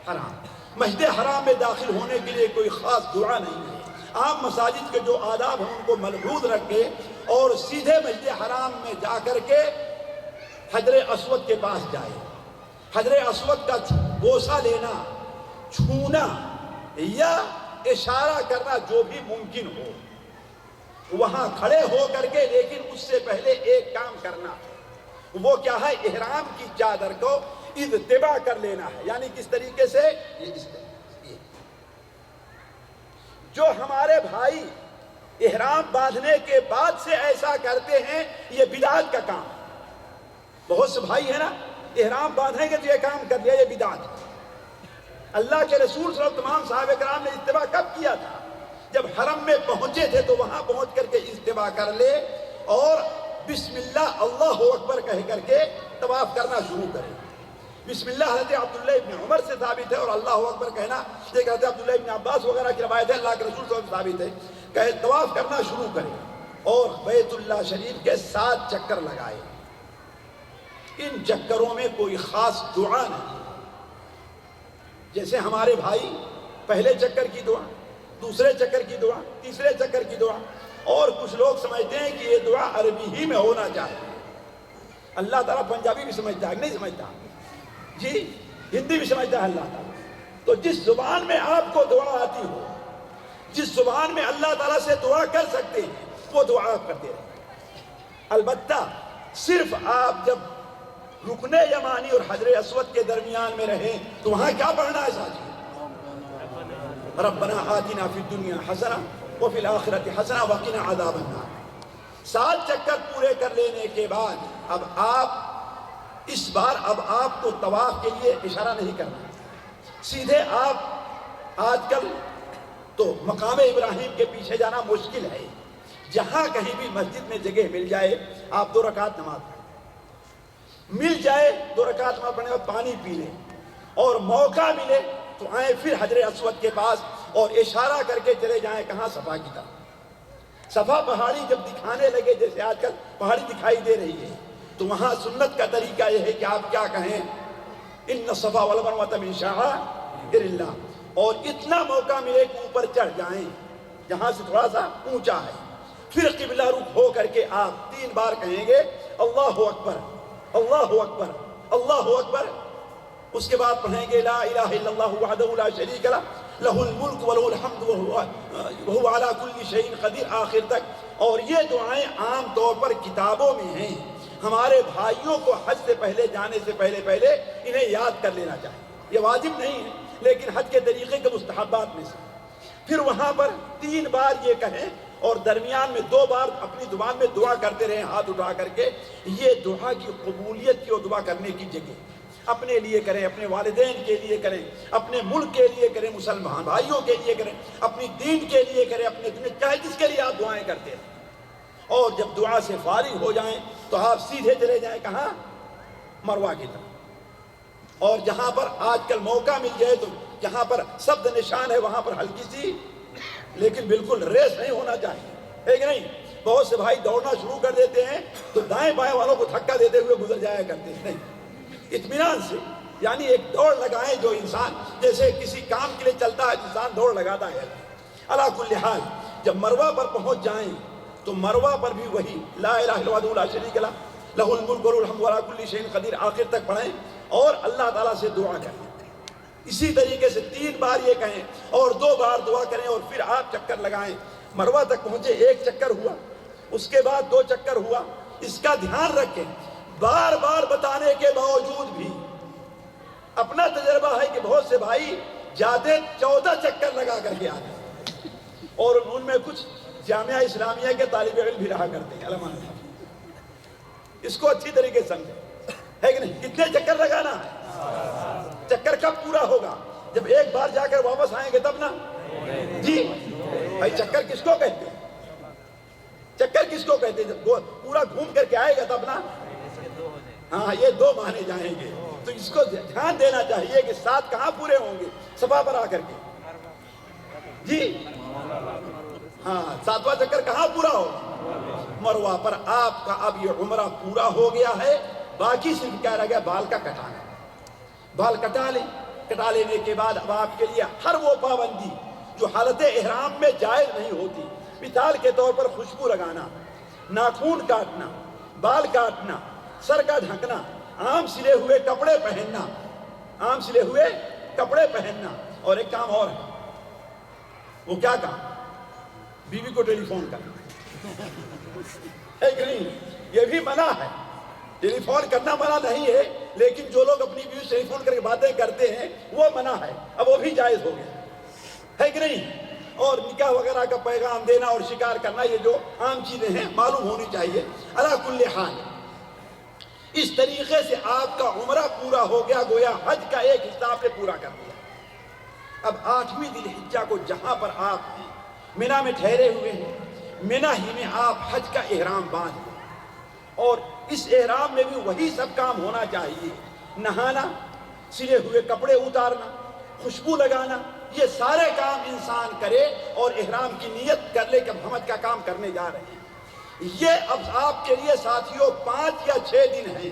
حرام۔ مسجد حرام میں داخل ہونے کے لیے کوئی خاص دعا نہیں ہے، عام مساجد کے جو آداب ہیں ان کو ملحوظ رکھے اور سیدھے مسجد حرام میں جا کر کے حجر اسود کے پاس جائے، حجر اسود کا بوسہ لینا، چھونا یا اشارہ کرنا جو بھی ممکن ہو، وہاں کھڑے ہو کر کے، لیکن اس سے پہلے ایک کام کرنا ہے، وہ کیا ہے؟ احرام کی چادر کو اتباع کر لینا ہے۔ یعنی کس طریقے سے؟ جو ہمارے بھائی احرام باندھنے کے بعد سے ایسا کرتے ہیں یہ بدعت کا کام ہے۔ بہت سے بھائی ہیں نا احرام باندھیں گے تو یہ کام کر لیا، یہ بدعت ہے۔ اللہ کے رسول صلی اللہ علیہ وسلم تمام صحابہ کرام نے اتباع کب کیا تھا؟ جب حرم میں پہنچے تھے تو وہاں پہنچ کر کے اتباع کر لے اور بسم اللہ اللہ اکبر کہہ کر کے طواف کرنا شروع کرے۔ بسم اللہ حضرت عبداللہ ابن عمر سے ثابت ہے، اور اللہ اکبر کہنا ایک حضرت عبداللہ ابن عباس وغیرہ کی روایت ہے، اللہ کے رسول صلی اللہ علیہ وسلم ثابت ہے کہ طواف کرنا شروع کرے اور بیت اللہ شریف کے 7 چکر لگائے۔ ان چکروں میں کوئی خاص دعا نہیں، جیسے ہمارے بھائی پہلے چکر کی دعا، دوسرے چکر کی دعا، تیسرے چکر کی دعا، اور کچھ لوگ سمجھتے ہیں کہ یہ دعا عربی ہی میں ہونا چاہیے۔ اللہ تعالیٰ پنجابی بھی سمجھتا ہے، نہیں سمجھتا؟ جی ہندی بھی سمجھتا ہے اللہ تعالیٰ۔ تو جس زبان میں آپ کو دعا آتی ہو، جس زبان میں اللہ تعالیٰ سے دعا کر سکتے ہیں وہ دعا آپ کرتے رہیں۔ البتہ صرف آپ جب رکن یمانی اور حجر اسود کے درمیان میں رہے تو وہاں کیا پڑھنا ہے ساتھی؟ ربنا آتنا فی الدنیا حسنہ وفی الآخرۃ حسنہ وقنا عذاب النار۔ 7 چکر پورے کر لینے کے بعد اب آپ کو طواف کے لیے اشارہ نہیں کرنا، سیدھے آپ آج کل تو مقام ابراہیم کے پیچھے جانا مشکل ہے، جہاں کہیں بھی مسجد میں جگہ مل جائے آپ 2 رکعت نماز پڑھیں، مل جائے 2 رکعت نماز پڑھنے اور پانی پی لیں، اور موقع ملے تو آئیں پھر حجر اسود کے پاس اور اشارہ کر کے چلے جائیں کہاں؟ صفا کی طرف۔ صفا پہاڑی جب دکھانے لگے جیسے آج کل پہاڑی دکھائی دے رہی ہے تو وہاں سنت کا طریقہ یہ ہے کہ آپ کیا کہیں؟ ان الصفا والمروۃ من شعائر اللہ، اور اتنا موقع ملے کہ اوپر چڑھ جائیں جہاں سے تھوڑا سا اونچا ہے، پھر قبلہ رخ ہو کر کے آپ 3 بار کہیں گے اللہ اکبر اللہ اکبر اللہ اکبر، اس کے بعد پڑھیں گے لا الہ الا اللہ وحدہ لا شریک لہ لہ الملک ولہ الحمد وہو علی کل شیء قدیر آخر تک۔ اور یہ دعائیں عام طور پر کتابوں میں ہیں، ہمارے بھائیوں کو حج سے پہلے جانے سے پہلے انہیں یاد کر لینا چاہیے، یہ واجب نہیں ہے لیکن حج کے طریقے کے مستحبات میں سے۔ پھر وہاں پر 3 بار یہ کہیں اور درمیان میں 2 بار اپنی زبان میں دعا کرتے رہیں ہاتھ اٹھا کر کے۔ یہ دعا کی قبولیت کی اور دعا کرنے کی جگہ، اپنے لیے کریں، اپنے والدین کے لیے کریں، اپنے ملک کے لیے کریں، مسلمان بھائیوں کے لیے کریں، اپنی دین کے لیے کریں، اپنے دین چاہے جس کے لیے آپ دعائیں کرتے ہیں۔ اور جب دعا سے فارغ ہو جائیں تو آپ سیدھے چلے جائیں کہاں؟ مروہ کی طرف، اور جہاں پر آج کل موقع مل جائے تو جہاں پر سبز نشان ہے وہاں پر ہلکی سی لیکن بالکل ریس نہیں ہونا چاہیے، ہے کہ نہیں؟ بہت سے بھائی دوڑنا شروع کر دیتے ہیں تو دائیں بائیں والوں کو دھکا دیتے ہوئے گزر جایا کرتے ہیں، نہیں، اطمینان سے، یعنی ایک دوڑ لگائیں جو انسان جیسے کسی کام کے لیے چلتا ہے انسان دوڑ لگاتا ہے۔ علی کل حال جب مروہ پر پہنچ جائیں تو مروہ پر بھی وہی لا الہ الا اللہ لا شریک لہ لہ الملک وله الحمد وعلی کل شیء قدیر آخر تک پڑھیں اور اللہ تعالیٰ سے دعا کریں۔ اسی طریقے سے 3 بار یہ کہیں اور 2 بار دعا کریں اور پھر آپ چکر لگائیں۔ مروہ تک پہنچے، 1 چکر ہوا، اس کے بعد 2 چکر ہوا۔ اس کا دھیان رکھیں، بار بار بتانے کے باوجود بھی اپنا تجربہ ہے کہ بہت سے بھائی جاتے 14 چکر لگا کر کے آتے، اور ان میں کچھ جامعہ اسلامیہ کے طالب علم بھی رہا کرتے ہیں، علماء نے۔ اس کو اچھی طریقے سے سمجھیں، ہے کہ نہیں؟ کتنے چکر لگانا ہے؟ چکر کب پورا ہوگا؟ جب ایک بار جا کر واپس آئیں گے تب نا؟ جی بھائی، چکر کس کو کہتے ہیں؟ چکر کس کو کہتے ہیں؟ جب پورا گھوم کر کے آئے گا تب نا؟ ہاں، یہ 2 مانے جائیں گے، تو اس کو دھیان دینا چاہیے کہ 7 کہاں پورے ہوں گے؟ صفا پر آ کر کے، جی ہاں، 7واں چکر کہاں پورا ہوگا؟ مروہ پر۔ آپ کا اب یہ عمرہ پورا ہو گیا ہے، باقی صرف کیا رہ گیا؟ بال کا کٹانا۔ بال کٹا لیں، کٹا لینے کے بعد اب آپ کے لیے ہر وہ پابندی جو حالت احرام میں جائز نہیں ہوتی، مثال کے طور پر خوشبو لگانا، ناخون کاٹنا، بال کاٹنا، سر کا ڈھکنا، عام سلے ہوئے کپڑے پہننا، عام سلے ہوئے کپڑے پہننا، اور ایک کام اور ہے، وہ کیا کام؟ بیوی کو ٹیلی فون کرنا، ہے کہ نہیں؟ یہ بھی منع ہے، ٹیلی فون کرنا منع نہیں ہے، لیکن جو لوگ اپنی بیوی سے ٹیلی فون کر کے باتیں کرتے ہیں وہ منع ہے، اب وہ بھی جائز ہو گیا، ہے کہ نہیں؟ اور نکاح وغیرہ کا پیغام دینا اور شکار کرنا، یہ جو عام چیزیں ہیں معلوم ہونی چاہیے۔ علی کل حال اس طریقے سے آپ کا عمرہ پورا ہو گیا، گویا حج کا ایک حصہ آپ نے پورا کر دیا۔ اب 8ویں ذی الحجہ کو جہاں پر آپ منی میں ٹھہرے ہوئے ہیں، منی ہی میں آپ حج کا احرام باندھ لیں، اور اس احرام میں بھی وہی سب کام ہونا چاہیے، نہانا، سلے ہوئے کپڑے اتارنا، خوشبو لگانا، یہ سارے کام انسان کرے اور احرام کی نیت کر لے کہ ہم حج کا کام کرنے جا رہے ہیں۔ یہ اب آپ کے لیے ساتھیوں 5 یا 6 دن ہیں،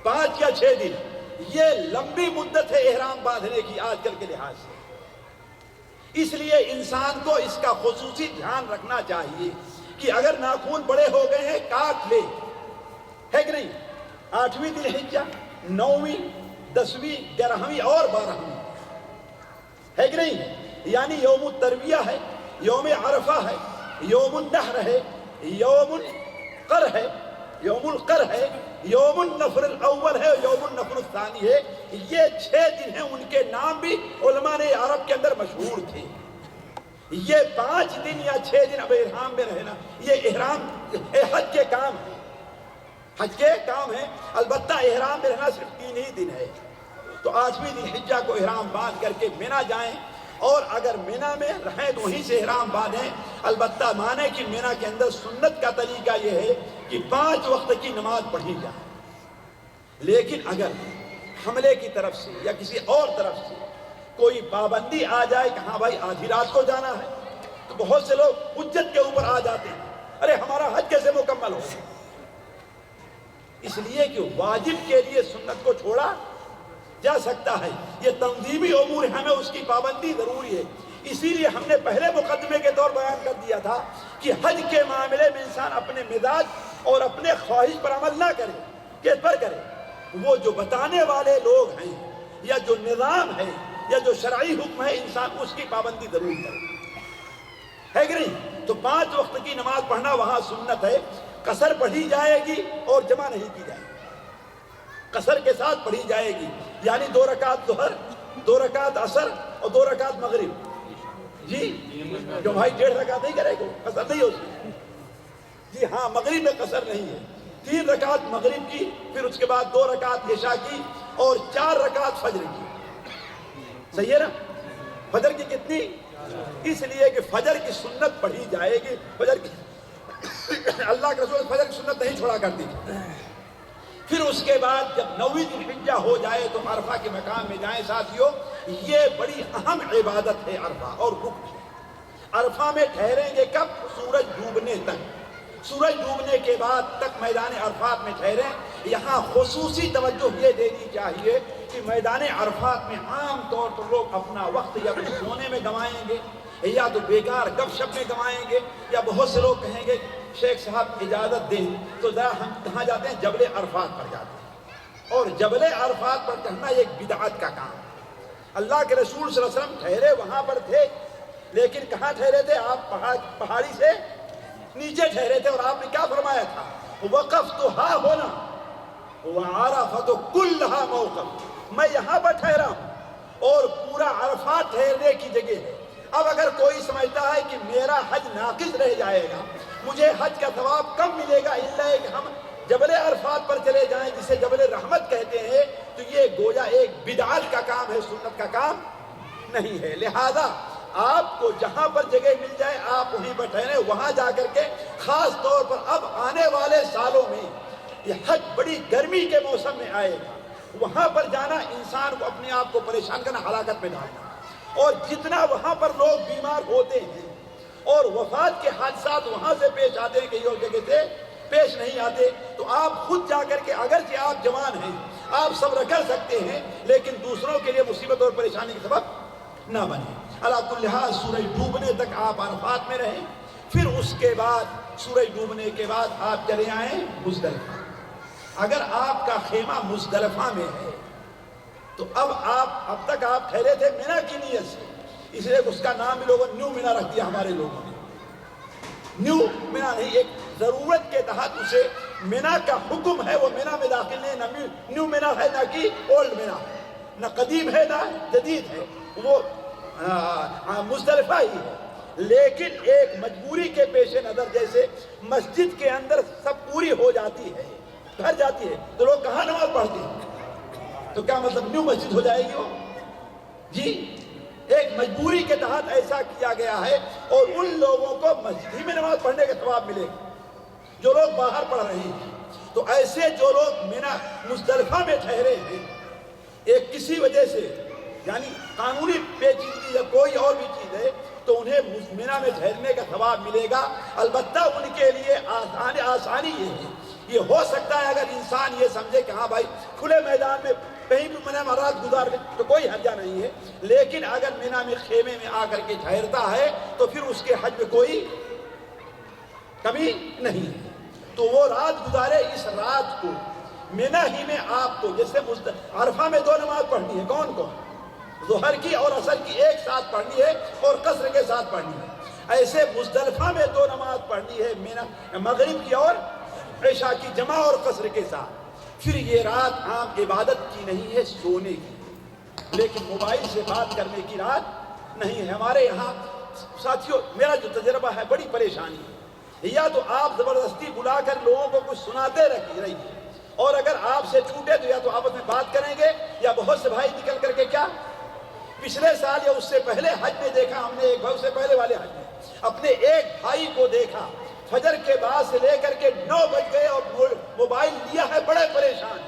5 یا 6 دن، یہ لمبی مدت ہے احرام باندھنے کی آج کل کے لحاظ سے، اس لیے انسان کو اس کا خصوصی دھیان رکھنا چاہیے کہ اگر ناخون بڑے ہو گئے ہیں کاٹ لے، ہے کہ نہیں؟ 8ویں ذی الحجہ، 9ویں، 10ویں، 11ویں اور 12ویں، ہے کہ نہیں؟ یعنی یوم الترویہ ہے، یوم عرفہ ہے، یوم النحر ہے، یوم القر ہے، یوم القر ہے، یوم النفر الاول ہے، یوم النفر الثانی ہے، یہ 6 دن ہیں، ان کے نام بھی علماء نے عرب کے اندر مشہور تھے۔ یہ 5 دن یا 6 دن اب احرام میں رہنا، یہ احرام حج کے کام ہے، حج کے کام ہے۔ البتہ احرام میں رہنا صرف 3 ہی دن ہے، تو 8ویں ذی الحجہ کو احرام باندھ کر کے مینا جائیں، اور اگر مینا میں رہیں تو وہیں سے احرام باندھیں۔ البتہ مانے کہ مینا کے اندر سنت کا طریقہ یہ ہے کہ 5 وقت کی نماز پڑھی جائے، لیکن اگر حملے کی طرف سے یا کسی اور طرف سے کوئی پابندی آ جائے کہ ہاں بھائی آدھی رات کو جانا ہے، تو بہت سے لوگ حجت کے اوپر آ جاتے ہیں، ارے ہمارا حج کیسے مکمل ہو؟ اس لیے کہ واجب کے لیے سنت کو چھوڑا جا سکتا ہے، یہ تنظیمی امور ہمیں اس کی پابندی ضروری ہے۔ اسی لیے ہم نے پہلے مقدمے کے طور بیان کر دیا تھا کہ حج کے معاملے میں انسان اپنے مزاج اور اپنے خواہش پر عمل نہ کرے، کس پر کرے؟ وہ جو بتانے والے لوگ ہیں یا جو نظام ہے یا جو شرعی حکم ہے، انسان اس کی پابندی ضرور کرے، ہے کہ نہیں؟ تو 5 وقت کی نماز پڑھنا وہاں سنت ہے، قصر پڑھی جائے گی اور جمع نہیں کی جائے گی، قصر کے ساتھ پڑھی جائے گی، یعنی 2 رکعت ظہر، 2 رکعت عصر اور 2 رکعت مغرب۔ جی جو بھائی 1.5 رکعت نہیں کرے گا قصر نہیں ہو سکتی، جی ہاں مغرب میں قصر نہیں ہے، 3 رکعت مغرب کی، پھر اس کے بعد 2 رکعت عشاء کی اور 4 رکعت فجر کی، صحیح ہے نا؟ فجر کی کتنی؟ اس لیے کہ فجر کی سنت پڑھی جائے گی، فجر کی اللہ کے رسول فجر کی سنت نہیں چھوڑا کرتی۔ پھر اس کے بعد جب 9ویں ذی الحجہ ہو جائے تو عرفہ کے مقام میں جائیں۔ ساتھیوں یہ بڑی اہم عبادت ہے عرفہ اور رکن ہے۔ عرفہ میں ٹھہریں گے کب؟ سورج ڈوبنے تک، سورج ڈوبنے کے بعد تک میدان عرفات میں ٹھہریں۔ یہاں خصوصی توجہ یہ دینی چاہیے کہ میدان عرفات میں عام طور پر لوگ اپنا وقت یا تو سونے میں گنوائیں گے یا تو بیکار گپ شپ میں گنوائیں گے، یا بہت سے لوگ کہیں گے شیخ صاحب اجازت دیں تو ذرا ہم کہاں جاتے ہیں؟ جبل عرفات پر جاتے ہیں، اور جبل عرفات پر چڑھنا ایک بدعت کا کام ہے۔ اللہ کے رسول صلی اللہ علیہ وسلم ٹھہرے وہاں پر تھے، لیکن کہاں ٹھہرے تھے؟ آپ پہاڑی سے نیچے ٹھہرے تھے، اور آپ نے کیا فرمایا تھا؟ وقفتھا ہونا وعرفۃ کلھا موقف، میں یہاں پر ٹھہرا ہوں اور پورا عرفات ٹھہرنے کی جگہ ہے۔ اب اگر کوئی سمجھتا ہے کہ میرا حج ناقص رہ جائے گا، مجھے حج کا ثواب کم ملے گا الا کہ ہم جبل عرفات پر چلے جائیں جسے جبل رحمت کہتے ہیں، تو یہ گویا ایک بدعت کا کام ہے، سنت کا کام نہیں ہے۔ لہذا آپ کو جہاں پر جگہ مل جائے آپ وہیں پر ٹھہریں، وہاں جا کر کے خاص طور پر اب آنے والے سالوں میں یہ حج بڑی گرمی کے موسم میں آئے گا، وہاں پر جانا انسان کو اپنے آپ کو پریشان کرنا، ہلاکت میں ڈالنا، اور جتنا وہاں پر لوگ بیمار ہوتے ہیں اور وفات کے حادثات وہاں سے پیش آتے ہیں کہیں اور جگہ سے پیش نہیں آتے، تو آپ خود جا کر کے اگرچہ آپ جوان ہیں، آپ صبر کر سکتے ہیں، لیکن دوسروں کے لیے مصیبت اور پریشانی کا سبب نہ بنے۔ علی کل حال سورج ڈوبنے تک آپ عرفات میں رہیں، پھر اس کے بعد سورج ڈوبنے کے بعد آپ چلے آئیں مزدلفہ۔ اگر آپ کا خیمہ مزدلفہ میں ہے تو اب تک آپ ٹھہرے تھے مینا کی نیت سے، اس لیے اس کا نام بھی لوگوں نے نیو مینا رکھ دیا، ہمارے لوگوں نے نیو مینا نہیں، ایک ضرورت کے تحت اسے مینا کا حکم ہے، وہ مینا میں داخل نہیں، نہ نیو مینا ہے نہ کہ اولڈ مینا ہے، نہ قدیم ہے نہ جدید ہے، وہ مزدلفہ ہی ہے۔ لیکن ایک مجبوری کے پیش نظر، جیسے مسجد کے اندر سب پوری ہو جاتی ہے، گھر جاتی ہے، تو لوگ کہاں نماز پڑھتے ہیں؟ تو کیا مطلب نیو مسجد ہو جائے گی وہ؟ جی ایک مجبوری کے تحت ایسا کیا گیا ہے، اور ان لوگوں کو مسجد ہی میں نماز پڑھنے کا ثواب ملے گا جو لوگ باہر پڑھ رہے ہیں۔ تو ایسے جو لوگ مینا مزدلفہ میں ٹھہرے ہیں ایک کسی وجہ سے، یعنی قانونی پیچیدگی یا کوئی اور بھی چیز ہے، تو انہیں مینا میں ٹھہرنے کا ثواب ملے گا۔ البتہ ان کے لیے آسانی یہ ہے، یہ ہو سکتا ہے اگر انسان یہ سمجھے کہ ہاں بھائی کھلے میدان میں کہیں بھی مینا میں رات گزار لے تو کوئی حرجہ نہیں ہے، لیکن اگر مینا میں خیمے میں آ کر کے ٹھہرتا ہے تو پھر اس کے حج میں کوئی کمی نہیں ہے، تو وہ رات گزارے۔ اس رات کو مینا ہی میں آپ کو، جیسے عرفہ میں 2 نماز پڑھنی ہے، کون کون؟ ظہر کی اور عصر کی ایک ساتھ پڑھنی ہے اور قصر کے ساتھ پڑھنی ہے، ایسے مزدلفہ میں 2 نماز پڑھنی ہے، مینا مغرب کی اور عشاء کی جمع اور قصر کے ساتھ۔ پھر یہ رات عام عبادت کی نہیں ہے، سونے کی، لیکن موبائل سے بات کرنے کی رات نہیں ہے۔ ہمارے یہاں ساتھیوں میرا جو تجربہ ہے بڑی پریشانی ہے، یا تو آپ زبردستی بلا کر لوگوں کو کچھ سناتے رہیے، اور اگر آپ سے چھوٹے تو یا تو آپس میں بات کریں گے، یا بہت سے بھائی نکل کر کے کیا پچھلے سال یا اس سے پہلے حج میں دیکھا ہم نے، ایک بھائی سے پہلے والے حج میں اپنے ایک بھائی کو دیکھا، فجر کے بعد سے لے کر کے 9 بج گئے اور موبائل لیا ہے، بڑے پریشان۔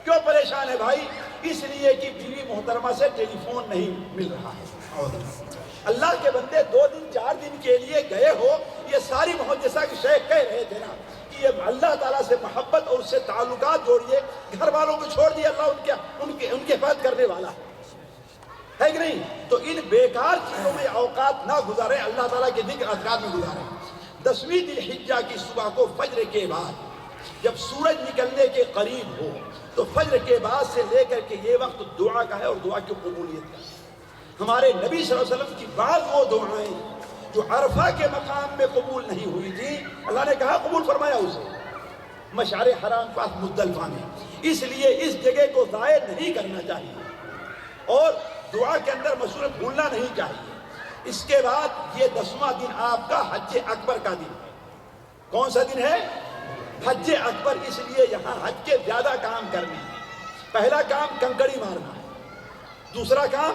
کیوں پریشان ہے بھائی؟ اس لیے کہ بیوی محترمہ سے ٹیلی فون نہیں مل رہا ہے۔ اللہ کے بندے 2 دن 4 دن کے لیے گئے ہو، یہ ساری محبت، جیسا کہ شیخ کہہ رہے تھے نا کہ یہ اللہ تعالیٰ سے محبت اور اس سے تعلقات جوڑیے، گھر والوں کو چھوڑ دیے، اللہ ان کے حفاظت کرنے والا ہے کہ نہیں؟ تو ان بیکار چیزوں میں اوقات نہ گزارے، اللہ تعالیٰ کے ذکر اذکار میں گزارے۔ 10ویں ذی الحجہ کی صبح کو فجر کے بعد جب سورج نکلنے کے قریب ہو تو فجر کے بعد سے لے کر کے یہ وقت دعا کا ہے اور دعا کی قبولیت کا ہے۔ ہمارے نبی صلی اللہ علیہ وسلم کی بعض وہ دعائیں جو عرفہ کے مقام میں قبول نہیں ہوئی تھی، اللہ نے کہا قبول فرمایا اسے مشعر حرام پاس مزدلفہ میں، اس لیے اس جگہ کو ضائع نہیں کرنا چاہیے اور دعا کے اندر مصروف بھولنا نہیں چاہیے۔ اس کے بعد یہ 10واں دن آپ کا حج اکبر کا دن ہے۔ کون سا دن ہے؟ حج اکبر، اس لیے یہاں حج کے زیادہ کام کرنے ہیں۔ پہلا کام کنکڑی مارنا ہے، دوسرا کام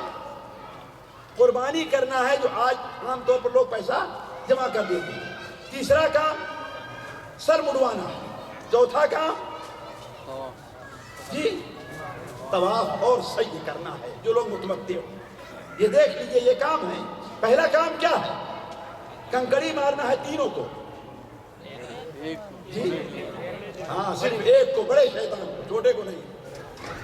قربانی کرنا ہے جو آج عام طور پر لوگ پیسہ جمع کر دیتے ہیں، تیسرا کام سر مڑوانا ہے، چوتھا کام جی طواف اور سعی کرنا ہے جو لوگ متمتع ہو۔ یہ دیکھ لیجئے یہ کام ہے۔ پہلا کام کیا ہے؟ کنکڑی مارنا ہے تینوں کو، جی ہاں صرف ایک کو، بڑے شیطان کو، چھوٹے کو نہیں،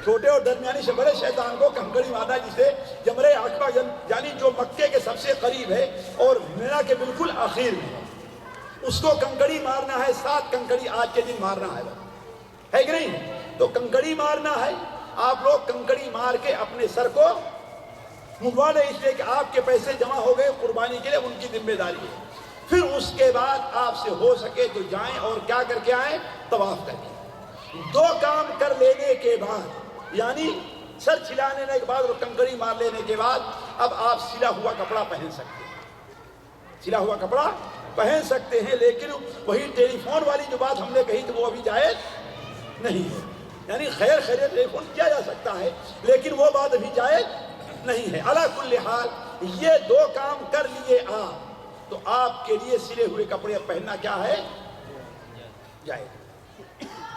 چھوٹے اور درمیانی سے بڑے شیطان کو کنکڑی مارنا ہے، جسے جمرہ عقبہ یعنی جو مکے کے سب سے قریب ہے اور مینا کے بالکل آخر میں، اس کو کنکڑی مارنا ہے۔ 7 کنکڑی آج کے دن مارنا ہے کہ نہیں؟ تو کنکڑی مارنا ہے، آپ لوگ کنکڑی مار کے اپنے سر کو منڈوا لیں، اس لیے کہ آپ کے پیسے جمع ہو گئے قربانی کے لیے، ان کی ذمہ داری ہے۔ پھر اس کے بعد آپ سے ہو سکے تو جائیں اور کیا کر کے آئیں؟ طواف کر کے۔ 2 کام کر لینے کے بعد، یعنی سر چھلا لینے کے بعد اور کنکڑی مار لینے کے بعد، اب آپ سلا ہوا کپڑا پہن سکتے ہیں، سلا ہوا کپڑا پہن سکتے ہیں، لیکن وہی ٹیلی فون والی جو بات ہم نے کہی تو وہ ابھی جائز نہیں ہے۔ یعنی خیر ٹیلی فون کیا جا سکتا ہے، لیکن وہ بات ابھی جائز نہیں ہے۔ علی کل حال یہ 2 کام کر لیے آپ تو آپ کے لیے سلے ہوئے کپڑے پہننا کیا ہے؟ جائز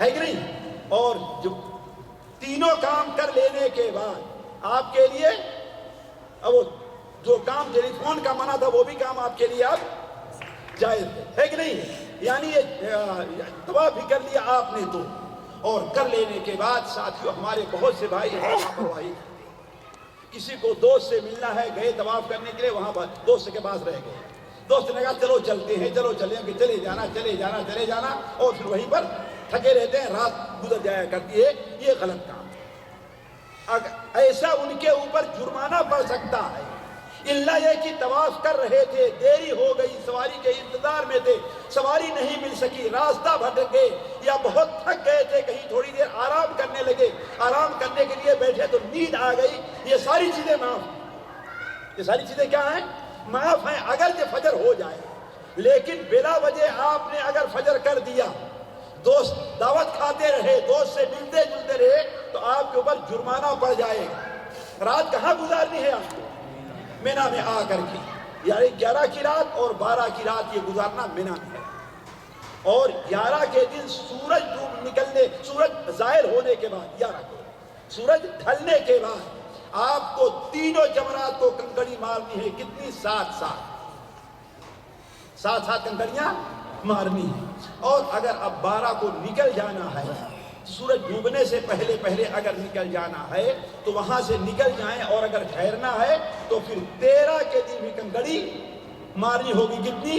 ہے کہ نہیں؟ اور جو تینوں کام کر لینے کے بعد آپ کے لیے اب جو کام ٹیلی فون کا منع تھا وہ بھی کام آپ کے لیے اب جائز ہے کہ نہیں؟ یعنی یہ طواف بھی کر لیا آپ نے تو، اور کر لینے کے بعد ساتھیوں ہمارے بہت سے بھائی ہیں لاپرواہی، کسی کو دوست سے ملنا ہے، گئے طواف کرنے کے لیے، وہاں پر دوست کے پاس رہ گئے، دوست نے کہا چلو چلتے ہیں، چلو چلیں گے، چلے جانا اور پھر وہیں پر تھکے رہتے ہیں، رات گزر جایا کرتی ہے۔ یہ غلط کام ہے، ایسا ان کے اوپر جرمانہ پڑ سکتا ہے، اللہ یہ کہ طواف کر رہے تھے، دیری ہو گئی، سواری کے انتظار میں تھے، سواری نہیں مل سکی، راستہ بھٹک گئے یا بہت تھک گئے تھے، کہیں تھوڑی دیر آرام کرنے لگے، آرام کرنے کے لیے بیٹھے تو نیند آ گئی، یہ ساری چیزیں معاف، یہ ساری چیزیں کیا ہیں؟ معاف ہیں، اگر یہ فجر ہو جائے۔ لیکن بلا وجہ آپ نے اگر فجر کر دیا، دوست دعوت کھاتے رہے، دوست سے ملتے جلتے رہے، تو آپ کے اوپر جرمانہ پڑ جائے گا۔ رات کہاں گزارنی ہے آپ کو؟ مینا میں آ کر کے، یعنی 11 کی رات اور 12 کی رات یہ گزارنا مینا میں ہے۔ اور 11 کے دن سورج سورج ظاہر ہونے کے بعد، 11 کو سورج ڈھلنے کے بعد آپ کو تینوں جمرات کو کنکڑی مارنی ہے۔ کتنی؟ 7 کنکڑیاں مارنی ہے۔ اور اگر اب 12 کو نکل جانا ہے، سورج ڈوبنے سے پہلے اگر نکل جانا ہے تو وہاں سے نکل جائیں، اور اگر ٹھہرنا ہے تو پھر 13 کے دن بھی کنکڑی مارنی ہوگی۔ کتنی؟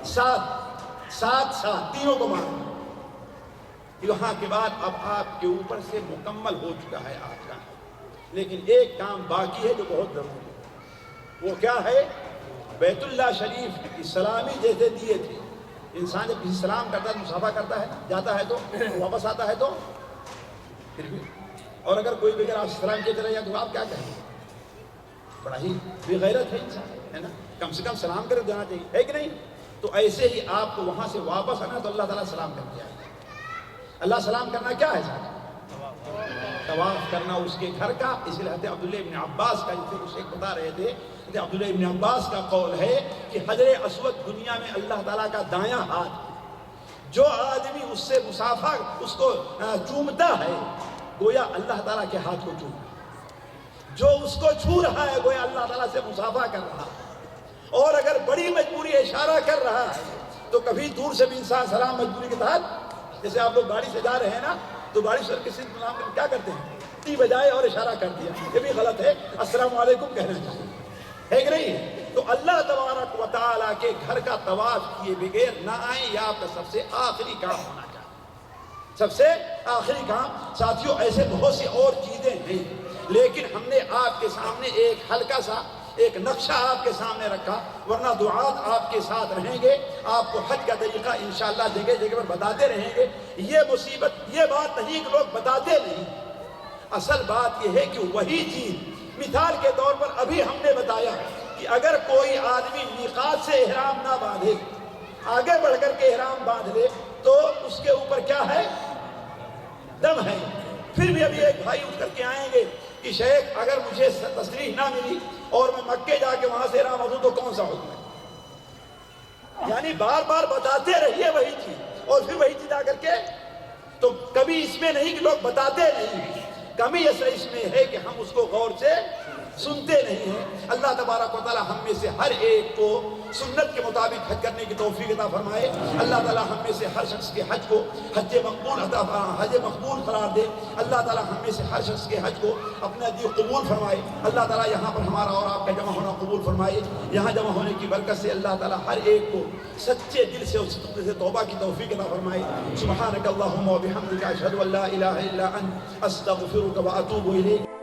7 تینوں کو مارنا۔ یہاں کے بعد اب آپ کے اوپر سے مکمل ہو چکا ہے آج کا، لیکن ایک کام باقی ہے جو بہت ضروری ہے۔ وہ کیا ہے؟ بیت اللہ شریف کی سلامی جیسے دیے تھے، انسان جب کسی سلام کرتا ہے، مصافحہ کرتا ہے، جاتا ہے تو واپس آتا ہے تو پھر بھی اور اگر کوئی بغیر آپ سلام کے چلے جائے تو آپ کیا کہیں گے؟ بڑا ہی بے غیرت ہے انسان، ہے نا؟ کم سے کم سلام کر دینا چاہیے، ہے کہ نہیں؟ تو ایسے ہی آپ کو وہاں سے واپس آنا تو اللہ تعالیٰ سلام کر کے آئے گا۔ اللہ سلام کرنا کیا ہے صاحب؟ طواف کرنا اس کے گھر کا۔ اس لیے حضرت عبداللہ ابن عباس کا، جسے کچھ ایک بتا رہے تھے، حضرت عبداللہ ابن عباس کا قول ہے کہ حجر اسود دنیا میں اللہ تعالیٰ کا دایاں ہاتھ، جو آدمی اس سے مصافحہ اس کو چومتا ہے گویا اللہ تعالیٰ کے ہاتھ کو چوم رہا ہے، جو اس کو چھو رہا ہے گویا اللہ تعالیٰ سے مصافحہ کر رہا ہے۔ اور اگر بڑی مجبوری اشارہ کر رہا ہے تو کبھی دور سے بھی انسان سلام مجبوری کے تحت، جیسے آپ لوگ گاڑی سے جا رہے ہیں نا تو گاڑی سے کسی سلام کرنے کیا کرتے ہیں؟ ٹی بجائے اور اشارہ کر دیا، یہ بھی غلط ہے، السلام علیکم کہنا چاہیے، ہے کہ نہیں؟ تو اللہ تبارک و تعالیٰ کے گھر کا طواف کیے بغیر نہ آئیں، یہ آپ کا سب سے آخری کام ہونا چاہیے، سب سے آخری کام۔ ساتھیوں ایسے بہت سی اور چیزیں ہیں، لیکن ہم نے آپ کے سامنے ایک ہلکا سا ایک نقشہ آپ کے سامنے رکھا، ورنہ دعات آپ کے ساتھ رہیں گے، آپ کو حج کا طریقہ انشاءاللہ جگہ جگہ پر بتاتے رہیں گے۔ یہ مصیبت یہ بات نہیں کہ لوگ بتاتے نہیں، اصل بات یہ ہے کہ وہی چیز، مثال کے طور پر ابھی ہم نے بتایا کہ اگر کوئی آدمی میقات سے احرام نہ باندھے، آگے بڑھ کر کے احرام باندھ لے تو اس کے اوپر کیا ہے؟ دم ہے۔ پھر بھی ابھی ایک بھائی اٹھ کر کے آئیں گے کہ شیخ اگر مجھے تصریح نہ ملی اور میں مکے جا کے وہاں سے احرام باندھوں تو کون سا حکم ہے؟ یعنی بار بار بتاتے رہیے وہی چیز اور پھر وہی چیز آ کر کے، تو کبھی اس میں نہیں کہ لوگ بتاتے نہیں، کمی اصل اس میں ہے کہ ہم اس کو غور سے سنتے نہیں ہیں۔ اللہ تبارک و تعالی ہم میں سے ہر ایک کو سنت کے مطابق حج کرنے کی توفیق عطا فرمائے۔ اللہ تعالی ہم میں سے ہر شخص کے حج کو حج مقبول قرار دے۔ اللہ تعالی ہم میں سے ہر شخص کے حج کو اپنا دل قبول فرمائے۔ اللہ تعالی یہاں پر ہمارا اور آپ کا جمع ہونا قبول فرمائے۔ یہاں جمع ہونے کی برکت سے اللہ تعالی ہر ایک کو سچے دل سے اور صدق سے توبہ کی توفیق عطا فرمائے۔ سبحانک اللہم و بحمدک، اشہد ان لا الہ الا انت، استغفرک و اتوب الیک۔